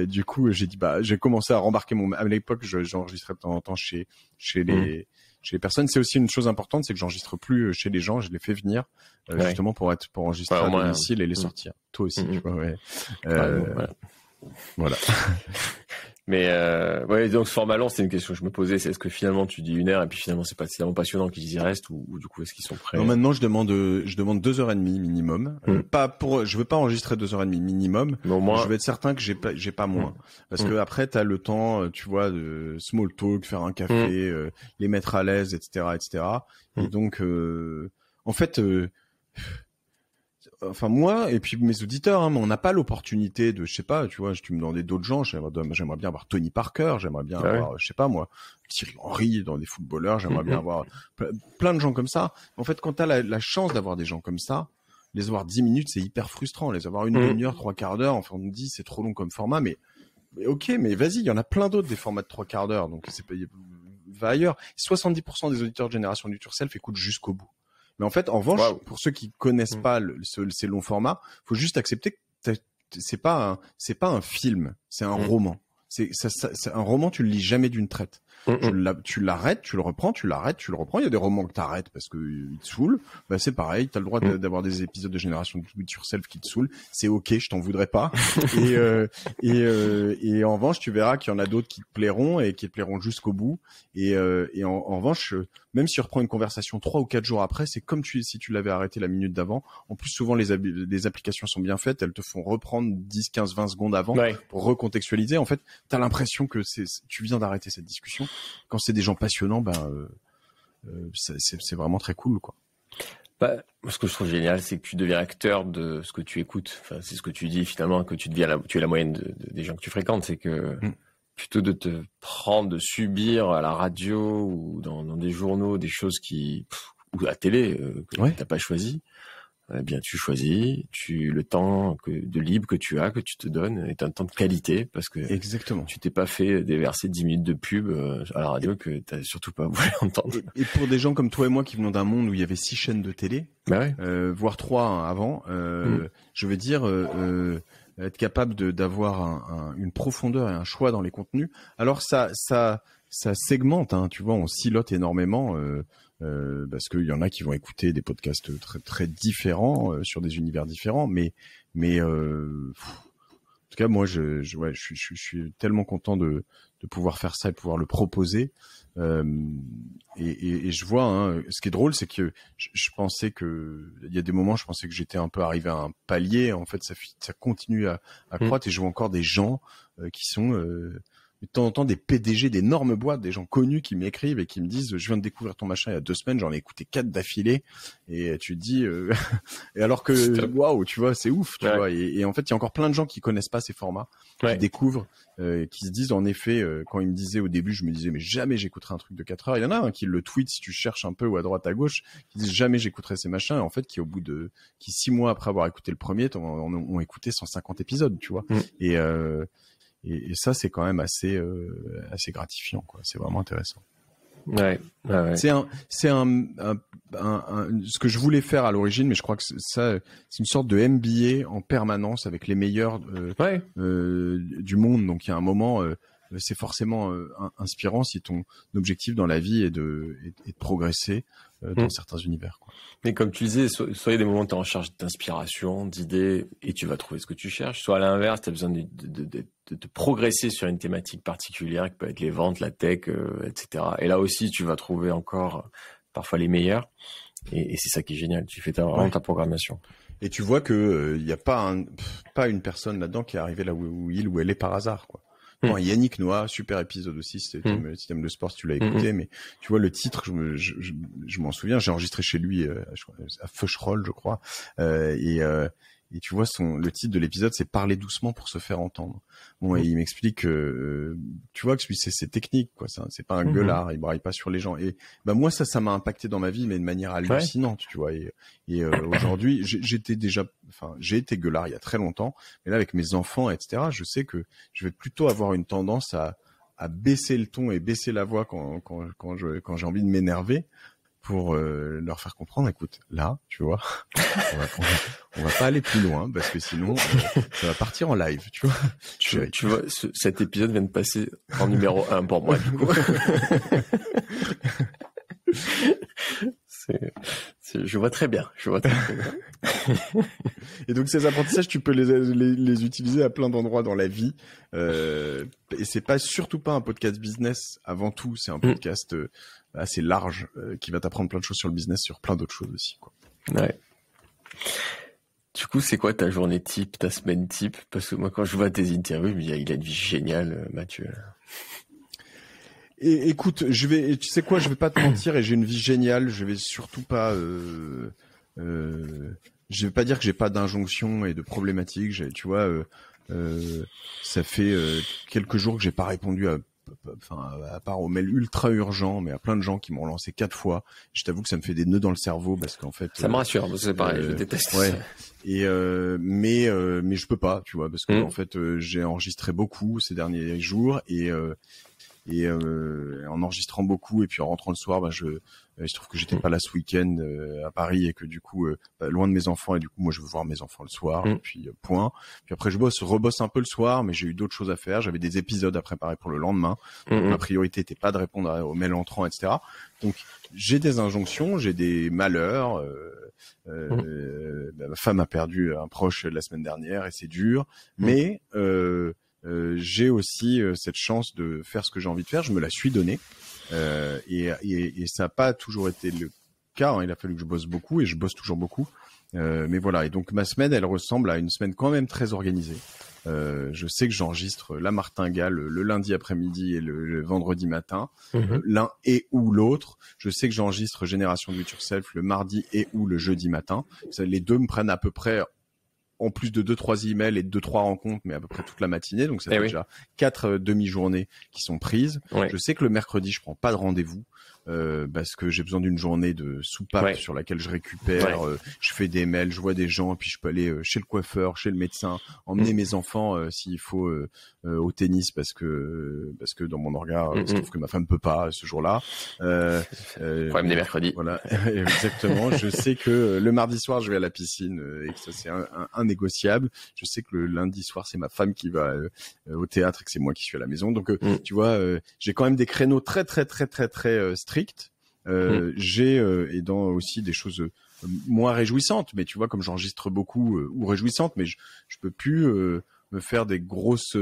Du coup j'ai dit j'ai commencé à rembarquer à l'époque j'enregistrais de temps en temps chez les personnes. C'est aussi une chose importante, c'est que j'enregistre plus chez les gens, je les fais venir justement pour enregistrer à domicile et les sortir. Toi aussi, tu vois, voilà. Mais donc ce format long, c'est une question que je me posais, c'est est-ce que finalement tu dis 1 heure et puis finalement c'est pas tellement passionnant qu'ils y restent, ou du coup est-ce qu'ils sont prêts? Non, maintenant je demande 2h30 minimum. Je veux pas enregistrer 2h30 minimum. Mais au moins, je veux être certain que j'ai pas moins. Parce que après t'as le temps, tu vois, de small talk, faire un café, les mettre à l'aise, etc., etc. Et donc en fait enfin moi et puis mes auditeurs, mais on n'a pas l'opportunité de, je sais pas, tu vois, tu me demandais d'autres gens, j'aimerais bien avoir Tony Parker, j'aimerais bien avoir, je sais pas moi, Thierry Henry dans des footballeurs, j'aimerais bien avoir plein de gens comme ça. En fait, quand t'as la chance d'avoir des gens comme ça, les avoir 10 minutes, c'est hyper frustrant. Les avoir une demi-heure, 3/4 d'heure, enfin on me dit c'est trop long comme format, mais ok, mais vas-y, il y en a plein d'autres des formats de 3/4 d'heure, donc va ailleurs. 70% des auditeurs de Génération Do It Yourself écoutent jusqu'au bout. Mais en fait, en revanche, pour ceux qui connaissent pas ces longs formats, faut juste accepter que c'est pas un film, c'est un roman. C'est un roman, tu le lis jamais d'une traite. Tu l'arrêtes, tu le reprends, tu l'arrêtes, tu le reprends. Il y a des romans que t'arrêtes parce que ils te saoulent. Bah, c'est pareil. T'as le droit d'avoir des épisodes de Génération Do It Yourself qui te saoulent. C'est ok, je t'en voudrais pas. Et en revanche, tu verras qu'il y en a d'autres qui te plairont et qui te plairont jusqu'au bout. Et en revanche, même si tu reprends une conversation 3 ou 4 jours après, c'est comme si tu l'avais arrêté la minute d'avant. En plus, souvent, les applications sont bien faites. Elles te font reprendre 10, 15, 20 secondes avant pour recontextualiser. En fait, t'as l'impression que tu viens d'arrêter cette discussion. Quand c'est des gens passionnants, c'est vraiment très cool, quoi. Ce que je trouve génial, c'est que tu deviens acteur de ce que tu écoutes. Enfin, c'est ce que tu dis finalement, que tu es la moyenne des gens que tu fréquentes. C'est que plutôt de te prendre, de subir à la radio ou dans des journaux des choses ou à la télé que t'as pas choisi. Eh bien, tu choisis, le temps de libre que tu te donnes est un temps de qualité, parce que exactement, tu t'es pas fait déverser 10 minutes de pub à la radio que t'as surtout pas voulu entendre. Et pour des gens comme toi et moi qui venons d'un monde où il y avait 6 chaînes de télé, voire 3 avant, je veux dire, être capable d'avoir une profondeur et un choix dans les contenus. Alors ça segmente, hein, tu vois, on silote énormément. Parce qu'il y en a qui vont écouter des podcasts très très différents sur des univers différents, mais en tout cas moi je suis tellement content de pouvoir faire ça et de pouvoir le proposer, et je vois, ce qui est drôle, c'est que je pensais que il y a des moments je pensais que j'étais un peu arrivé à un palier. En fait ça continue à croître, et je vois encore des gens qui sont de temps en temps des PDG d'énormes boîtes, des gens connus qui m'écrivent et qui me disent je viens de découvrir ton machin il y a 2 semaines, j'en ai écouté 4 d'affilée, et tu te dis et alors que waouh, tu vois, c'est ouf, tu vois, et en fait il y a encore plein de gens qui connaissent pas ces formats, qui découvrent, qui se disent, en effet, quand ils me disaient au début, je me disais mais jamais j'écouterai un truc de 4 heures. Il y en a qui le tweet si tu cherches un peu, ou à droite à gauche, qui disent jamais j'écouterai ces machins, et en fait qui 6 mois après avoir écouté le premier ont écouté 150 épisodes, tu vois. Et ça, c'est quand même assez gratifiant, quoi. C'est vraiment intéressant. Ouais. C'est ce que je voulais faire à l'origine, mais je crois que c'est une sorte de MBA en permanence avec les meilleurs du monde. Donc il y a un moment, c'est forcément inspirant si ton objectif dans la vie est de progresser dans certains univers, quoi. Mais comme tu disais, soit il y a des moments où tu es en charge d'inspiration, d'idées, et tu vas trouver ce que tu cherches, soit à l'inverse, tu as besoin de progresser sur une thématique particulière, qui peut être les ventes, la tech, etc. Et là aussi, tu vas trouver encore parfois les meilleurs, et c'est ça qui est génial, tu fais vraiment ta programmation. Et tu vois que il y a pas une personne là-dedans qui est arrivée là où il ou elle est par hasard, quoi. Non, Yannick Noah, super épisode aussi, si t'aimes le sport, si tu l'as écouté, mais tu vois le titre, je m'en souviens, j'ai enregistré chez lui à Feucherolles, je crois, et tu vois le titre de l'épisode, c'est Parler doucement pour se faire entendre. Bon, et il m'explique que tu vois que c'est technique, quoi. C'est pas un gueulard, il braille pas sur les gens. Et bah moi ça m'a impacté dans ma vie, mais de manière hallucinante, tu vois. Et aujourd'hui, j'ai été gueulard il y a très longtemps, mais là avec mes enfants, etc., je sais que je vais plutôt avoir une tendance à baisser le ton et baisser la voix quand j'ai envie de m'énerver, pour leur faire comprendre, écoute, là, tu vois, on va pas aller plus loin parce que sinon ça va partir en live, tu vois. Tu vois, cet épisode vient de passer en numéro 1 pour moi, du coup. Je vois très bien. Et donc ces apprentissages, tu peux les utiliser à plein d'endroits dans la vie. Et c'est surtout pas un podcast business avant tout, c'est un podcast assez large qui va t'apprendre plein de choses sur le business, sur plein d'autres choses aussi, quoi. Ouais. Du coup, c'est quoi ta journée type, ta semaine type? Parce que moi, quand je vois tes interviews, je me dis, il a une vie géniale, Mathieu. Et écoute, tu sais quoi, je vais pas te mentir, et j'ai une vie géniale. Je vais surtout pas, je vais pas dire que j'ai pas d'injonction et de problématiques. Tu vois, ça fait quelques jours que j'ai pas répondu à part aux mails ultra urgents, mais à plein de gens qui m'ont relancé 4 fois. Je t'avoue que ça me fait des nœuds dans le cerveau parce qu'en fait. Ça me rassure, parce que c'est pareil, je déteste ça. Et mais je peux pas, tu vois, parce que en fait j'ai enregistré beaucoup ces derniers jours et en enregistrant beaucoup et puis en rentrant le soir, je trouve que j'étais pas là ce week-end à Paris et que du coup loin de mes enfants, et du coup moi je veux voir mes enfants le soir et puis point. Puis après je rebosse un peu le soir, mais j'ai eu d'autres choses à faire, j'avais des épisodes à préparer pour le lendemain. Donc, ma priorité était pas de répondre aux mails entrants, etc. Donc j'ai des injonctions, j'ai des malheurs. Ma femme a perdu un proche la semaine dernière et c'est dur, mais j'ai aussi cette chance de faire ce que j'ai envie de faire. Je me la suis donnée, et ça n'a pas toujours été le cas, hein. Il a fallu que je bosse beaucoup et je bosse toujours beaucoup. Mais voilà. Et donc ma semaine, elle ressemble à une semaine quand même très organisée. Je sais que j'enregistre la martingale le lundi après-midi et le vendredi matin, l'un et ou l'autre. Je sais que j'enregistre Génération Do It Yourself le mardi et ou le jeudi matin. Les deux me prennent à peu près, en plus de 2-3 emails et de 2-3 rencontres, mais à peu près toute la matinée. Donc ça fait déjà 4 demi-journées qui sont prises. Je sais que le mercredi, je prends pas de rendez-vous. Parce que j'ai besoin d'une journée de soupape sur laquelle je récupère, je fais des mails, je vois des gens, puis je peux aller chez le coiffeur, chez le médecin, emmener mes enfants s'il faut au tennis parce que dans mon regard il se trouve que ma femme peut pas ce jour-là. Problème des mercredis. Voilà, exactement. Je sais que le mardi soir je vais à la piscine et que ça c'est un négociable. Je sais que le lundi soir c'est ma femme qui va au théâtre et que c'est moi qui suis à la maison. Donc tu vois, j'ai quand même des créneaux très très très très très stricts. J'ai et dans aussi des choses moins réjouissantes, mais tu vois, comme j'enregistre beaucoup ou réjouissantes, mais je peux plus me faire des grosses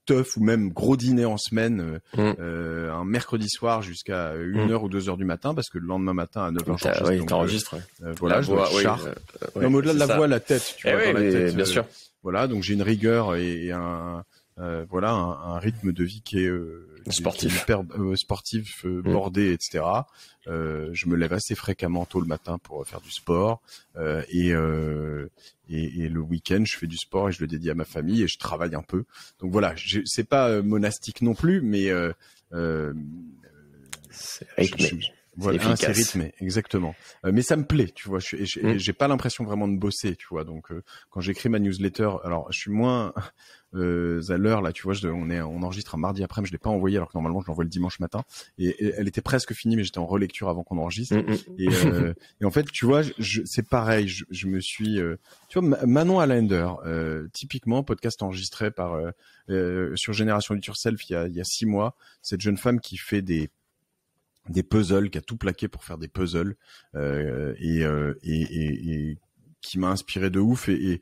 teufs ou même gros dîners en semaine un mercredi soir jusqu'à 1h ou 2h du matin, parce que le lendemain matin à 9h t'enregistres. Voilà, je dois non, mais au-delà de la voix, la tête, tu vois, dans la tête, bien sûr. Voilà, donc j'ai une rigueur et un rythme de vie qui est sportif, qui est hyper sportif, bordé, etc. Je me lève assez fréquemment tôt le matin pour faire du sport, et le week-end je fais du sport et je le dédie à ma famille et je travaille un peu. Donc voilà, c'est pas monastique non plus, mais Voilà, c'est rythmé, exactement. Mais ça me plaît, tu vois. J'ai pas l'impression vraiment de bosser, tu vois. Donc, quand j'écris ma newsletter, alors je suis moins à l'heure là, tu vois. On enregistre un mardi après, mais je l'ai pas envoyé alors que normalement je l'envoie le dimanche matin. Et elle était presque finie, mais j'étais en relecture avant qu'on enregistre. Et en fait, tu vois, c'est pareil. Je me suis, tu vois, Manon Allender, typiquement podcast enregistré par sur Génération Do It Yourself il y a 6 mois. Cette jeune femme qui fait des puzzles, qui a tout plaqué pour faire des puzzles et qui m'a inspiré de ouf et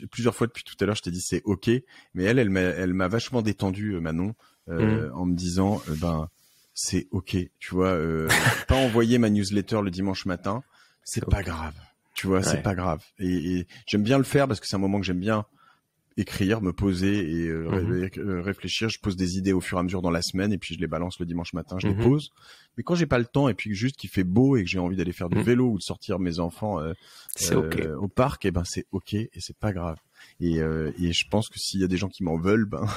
plusieurs fois depuis tout à l'heure je t'ai dit c'est ok, mais elle m'a vachement détendu, Manon, en me disant c'est ok, tu vois, pas envoyer ma newsletter le dimanche matin, c'est pas grave, tu vois, c'est pas grave et j'aime bien le faire parce que c'est un moment que j'aime bien écrire, me poser et réfléchir. Je pose des idées au fur et à mesure dans la semaine et puis je les balance le dimanche matin, je les pose. Mais quand j'ai pas le temps et puis juste qu'il fait beau et que j'ai envie d'aller faire du vélo ou de sortir mes enfants au parc, et ben c'est ok et c'est pas grave. Et je pense que s'il y a des gens qui m'en veulent, bon,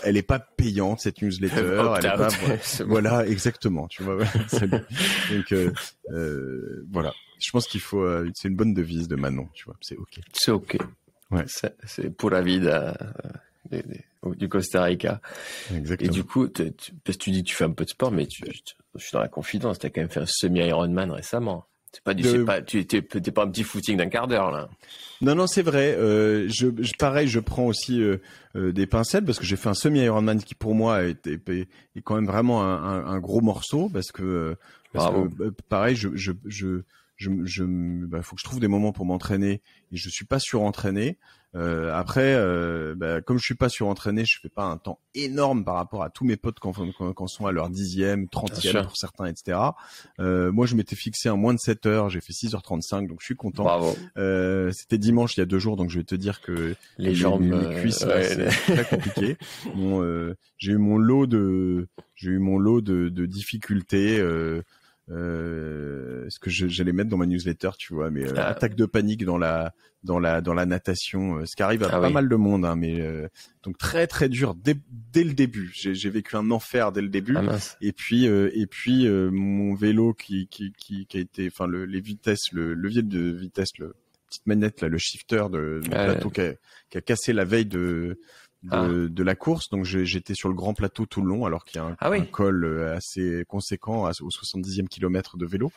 elle est pas payante cette newsletter, elle est pas voilà exactement, tu vois. Donc voilà, je pense qu'il faut c'est une bonne devise de Manon, tu vois, c'est ok. C'est ok. Ouais. C'est pura vida du Costa Rica. Exactement. Et du coup, parce que tu dis que tu fais un peu de sport, mais je suis dans la confidence. T'as quand même fait un semi-Ironman récemment. C'est pas tu t'es pas un petit footing d'un quart d'heure là. Non, c'est vrai. Pareil, je prends aussi des pincettes parce que j'ai fait un semi-Ironman qui pour moi est quand même vraiment un gros morceau parce que pareil, faut que je trouve des moments pour m'entraîner et je suis pas surentraîné. Après, comme je suis pas surentraîné, je fais pas un temps énorme par rapport à tous mes potes quand sont à leur 10e, 30e pour certains, etc. Moi, je m'étais fixé un moins de 7 heures, j'ai fait 6h35, donc je suis content. Bravo. C'était dimanche il y a 2 jours, donc je vais te dire que les jambes, les cuisses, c'est très compliqué. J'ai eu mon lot de difficultés. Ce que j'allais mettre dans ma newsletter, tu vois, mais attaque de panique dans la natation, ce qui arrive à pas mal de monde, hein, mais donc très très dur dès le début. J'ai vécu un enfer dès le début. Et puis mon vélo qui a été, enfin les vitesses, le levier de vitesse, le petite manette là, le shifter de plateau qui a cassé la veille de la course, donc j'étais sur le grand plateau tout le long alors qu'il y a un col assez conséquent au 70e kilomètre de vélo.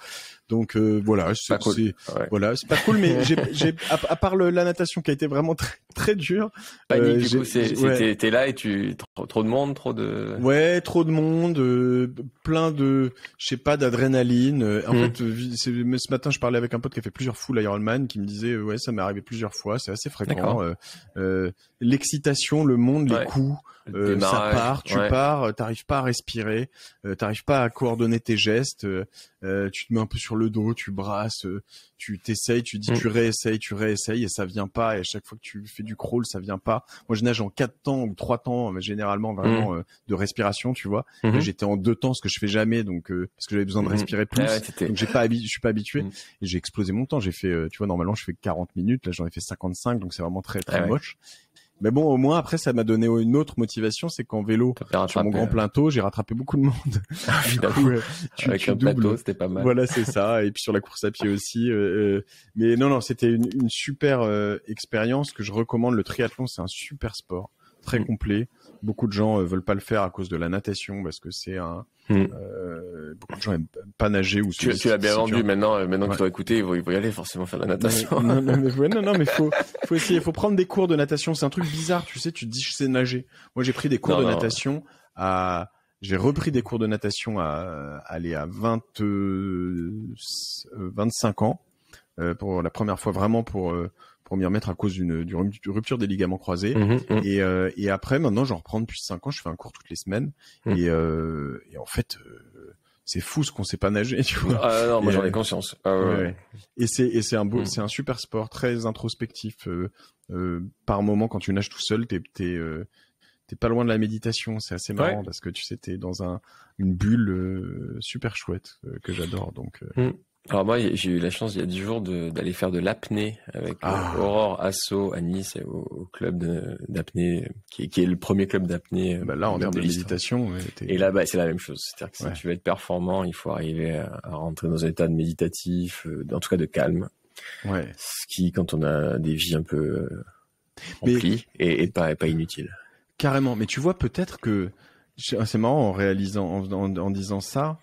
Donc voilà, c'est voilà, c'est pas cool, mais j'ai à part la natation qui a été vraiment très très dure. Panique, du coup, t'es là et trop de monde, trop de monde, plein de, je sais pas, d'adrénaline. En fait, ce matin, je parlais avec un pote qui a fait plusieurs full Ironman, qui me disait ça m'est arrivé plusieurs fois, c'est assez fréquent. L'excitation, le monde, les coups, ça part, tu pars, t'arrives pas à respirer, t'arrives pas à coordonner tes gestes, tu te mets un peu sur le dos, tu brasses, tu t'essayes, tu dis tu réessayes et ça vient pas, et à chaque fois que tu fais du crawl, ça vient pas. Moi, je nage en 4 temps ou 3 temps, mais généralement vraiment de respiration, tu vois. Là, j'étais en 2 temps, ce que je fais jamais, donc parce que j'avais besoin de respirer plus. Donc je suis pas habitué et j'ai explosé mon temps. J'ai fait, tu vois, normalement je fais 40 minutes, là j'en ai fait 55, donc c'est vraiment très très moche. Mais bon, au moins après, ça m'a donné une autre motivation, c'est qu'en vélo, sur mon grand plateau, j'ai rattrapé beaucoup de monde. Avec un plateau, c'était pas mal. Voilà, c'est ça. Et puis sur la course à pied aussi. Mais non, c'était une super expérience que je recommande. Le triathlon, c'est un super sport, très complet. Beaucoup de gens veulent pas le faire à cause de la natation parce que c'est beaucoup de gens aiment pas nager ou tu l'as bien vendu maintenant que tu vas écouter, ils vont y aller forcément faire de la natation. Mais faut essayer, faut prendre des cours de natation, c'est un truc bizarre, tu sais, tu te dis je sais nager. Moi j'ai pris des cours de natation j'ai repris des cours de natation à 25 ans pour la première fois vraiment pour m'y remettre à cause d'une rupture des ligaments croisés. Et après, maintenant, j'en reprends depuis 5 ans. Je fais un cours toutes les semaines. Et en fait, c'est fou ce qu'on sait pas nager, tu vois. Ah non, moi j'en ai conscience. Et c'est un super sport, très introspectif. Par moment, quand tu nages tout seul, t'es pas loin de la méditation. C'est assez marrant parce que tu sais, t'es dans une bulle super chouette que j'adore. Donc Alors moi, j'ai eu la chance il y a 10 jours d'aller faire de l'apnée avec Aurore Asso à Nice au club d'apnée qui est le premier club d'apnée. Là, en termes de méditation, et là, c'est la même chose. C'est-à-dire que si tu veux être performant, il faut arriver à rentrer dans un état de méditatif, en tout cas de calme. Ouais. Ce qui, quand on a des vies un peu remplies, est pas inutile. Carrément. Mais tu vois, peut-être que c'est marrant en réalisant, en disant ça.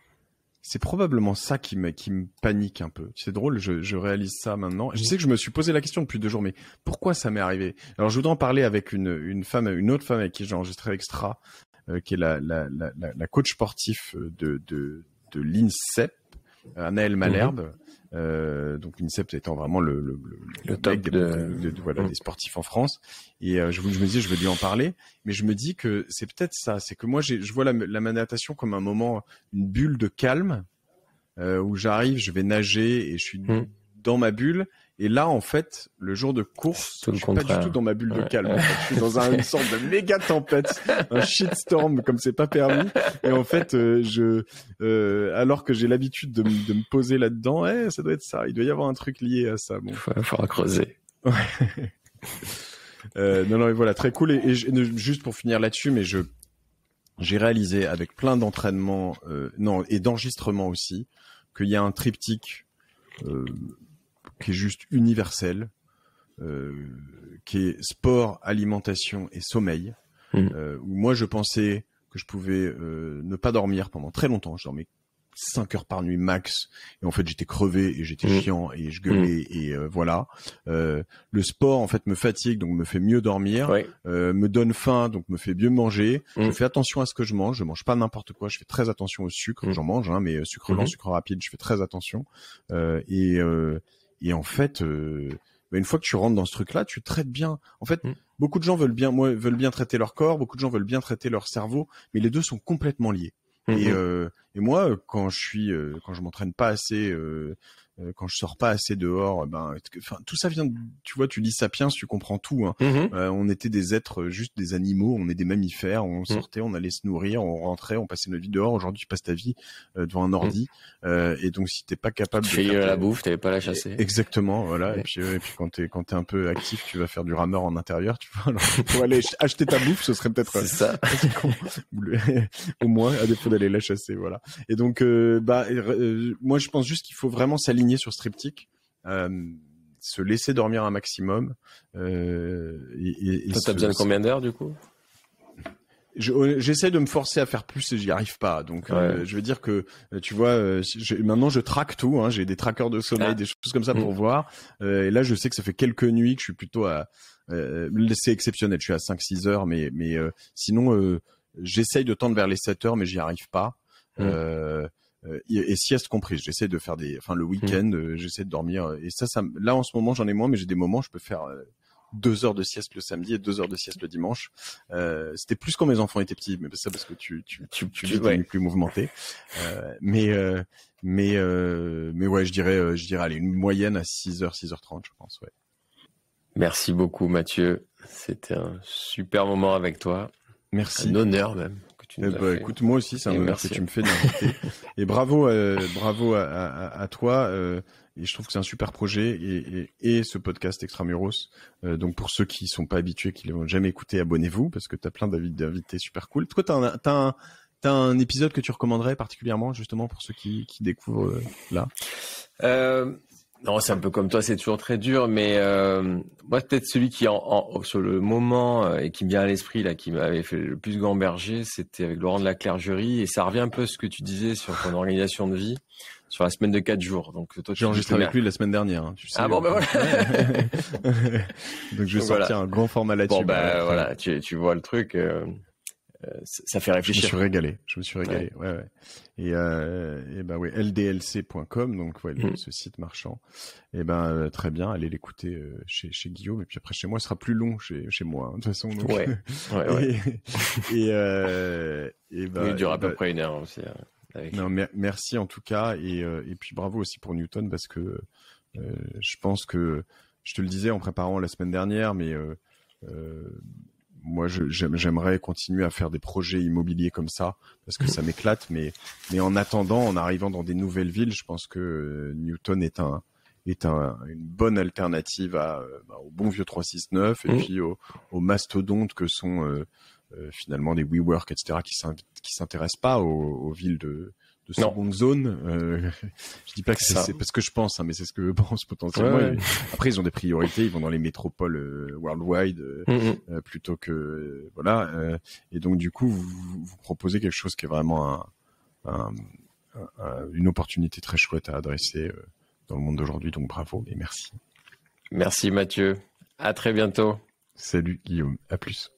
C'est probablement ça qui me panique un peu. C'est drôle, je réalise ça maintenant. Je sais que je me suis posé la question depuis 2 jours, mais pourquoi ça m'est arrivé? Alors, je voudrais en parler avec une autre femme avec qui j'ai enregistré Extra, qui est la coach sportif de l'INSEP, Anaëlle Malherbe. Donc l'INSEP étant vraiment le top des sportifs en France. Et je me disais, je vais lui en parler, mais je me dis que c'est peut-être ça, c'est que moi je vois la natation comme un moment, une bulle de calme où j'arrive, je vais nager et je suis dans ma bulle. Et là, en fait, le jour de course, je suis pas du tout dans ma bulle de calme. En fait. Je suis dans une sorte de méga tempête, un shitstorm comme c'est pas permis. Et en fait, alors que j'ai l'habitude de me poser là-dedans, ça doit être ça. Il doit y avoir un truc lié à ça. Bon. Faudra creuser. Ouais. Non, et voilà, très cool. Et juste pour finir là-dessus, mais j'ai réalisé avec plein d'entraînements, et d'enregistrements aussi, qu'il y a un triptyque. Qui est juste universel, qui est sport, alimentation et sommeil. Où moi, je pensais que je pouvais ne pas dormir pendant très longtemps. Je dormais 5 heures par nuit max. Et en fait, j'étais crevé et j'étais chiant et je gueulais et voilà. Le sport, en fait, me fatigue, donc me fait mieux dormir. Me donne faim, donc me fait mieux manger. Je fais attention à ce que je mange. Je mange pas n'importe quoi. Je fais très attention au sucre. J'en mange, mais sucre lent, sucre rapide, je fais très attention. Et en fait, une fois que tu rentres dans ce truc-là, tu traites bien. En fait, beaucoup de gens veulent bien traiter leur corps, beaucoup de gens veulent bien traiter leur cerveau, mais les deux sont complètement liés. Et moi, quand je m'entraîne pas assez, quand je sors pas assez dehors, tout ça vient. Tu vois, tu lis Sapiens, tu comprends tout. Hein. On était des êtres, juste des animaux. On est des mammifères. On sortait, on allait se nourrir, on rentrait, on passait notre vie dehors. Aujourd'hui, tu passes ta vie devant un ordi. Et donc, si t'es pas capable de faire la bouffe, t'avais pas la chasser. Exactement, voilà. Et puis quand t'es un peu actif, tu vas faire du rameur en intérieur. Tu vois. Alors, pour aller acheter ta bouffe, ce serait peut-être. C'est ça. Au moins, à défaut d'aller la chasser, voilà. Et donc, moi, je pense juste qu'il faut vraiment s'aligner sur ce triptyque, se laisser dormir un maximum. Toi, t'as besoin de combien d'heures du coup? J'essaie de me forcer à faire plus et j'y arrive pas. Donc, je veux dire que, tu vois, maintenant je traque tout. Hein, j'ai des trackers de sommeil, des choses comme ça pour voir. Et là, je sais que ça fait quelques nuits que je suis plutôt à. C'est exceptionnel. Je suis à 5-6 heures, mais sinon, j'essaye de tendre vers les 7 heures, mais j'y arrive pas. Et sieste comprise. J'essaie de faire le week-end, j'essaie de dormir. Et ça, là, en ce moment, j'en ai moins, mais j'ai des moments, je peux faire 2 heures de sieste le samedi et 2 heures de sieste le dimanche. C'était plus quand mes enfants étaient petits, mais ça parce que tu es plus mouvementé. Mais ouais, je dirais, allez, une moyenne à 6h, 6h30, je pense, ouais. Merci beaucoup, Mathieu. C'était un super moment avec toi. Merci. Un honneur même. Écoute, moi aussi, c'est un honneur que tu me fais d'inviter. Et bravo à toi. Et je trouve que c'est un super projet et ce podcast Extramuros. Donc pour ceux qui sont pas habitués, qui l'ont jamais écouté, abonnez-vous parce que t'as plein d'invités super cool. Toi, t'as un épisode que tu recommanderais particulièrement justement pour ceux qui découvrent là. Non, c'est un peu comme toi, c'est toujours très dur, mais moi peut-être celui qui sur le moment et qui me vient à l'esprit là, qui m'avait fait le plus gamberger, c'était avec Laurent de la Clergerie, et ça revient un peu à ce que tu disais sur ton organisation de vie, sur la semaine de 4 jours. Donc toi, j'ai enregistré avec lui la semaine dernière. Hein, tu sais, voilà. Donc je vais sortir un grand format là-dessus. Bon voilà, tu vois le truc. Ça fait réfléchir. Je me suis régalé. Ouais. Et ldlc.com, donc ce site marchand. Et très bien, allez l'écouter chez Guillaume, et puis après chez moi, ce sera plus long chez moi, hein, de toute façon. Donc, ouais. Il dure à peu près 1 heure aussi. Merci en tout cas, et puis bravo aussi pour Newton, parce que je pense que je te le disais en préparant la semaine dernière, mais moi, j'aimerais continuer à faire des projets immobiliers comme ça parce que ça m'éclate. Mais en attendant, en arrivant dans des nouvelles villes, je pense que Newton est une bonne alternative au bon vieux 369 et puis aux mastodontes que sont finalement des WeWork, etc., qui s'intéressent pas aux villes de seconde zone. Je dis pas que c'est parce que je pense, hein, mais c'est ce que je pense potentiellement. Ouais. Après, ils ont des priorités, ils vont dans les métropoles worldwide plutôt que voilà. Et donc du coup, vous proposez quelque chose qui est vraiment une opportunité très chouette à adresser dans le monde d'aujourd'hui. Donc bravo et merci. Merci Mathieu. À très bientôt. Salut Guillaume. À plus.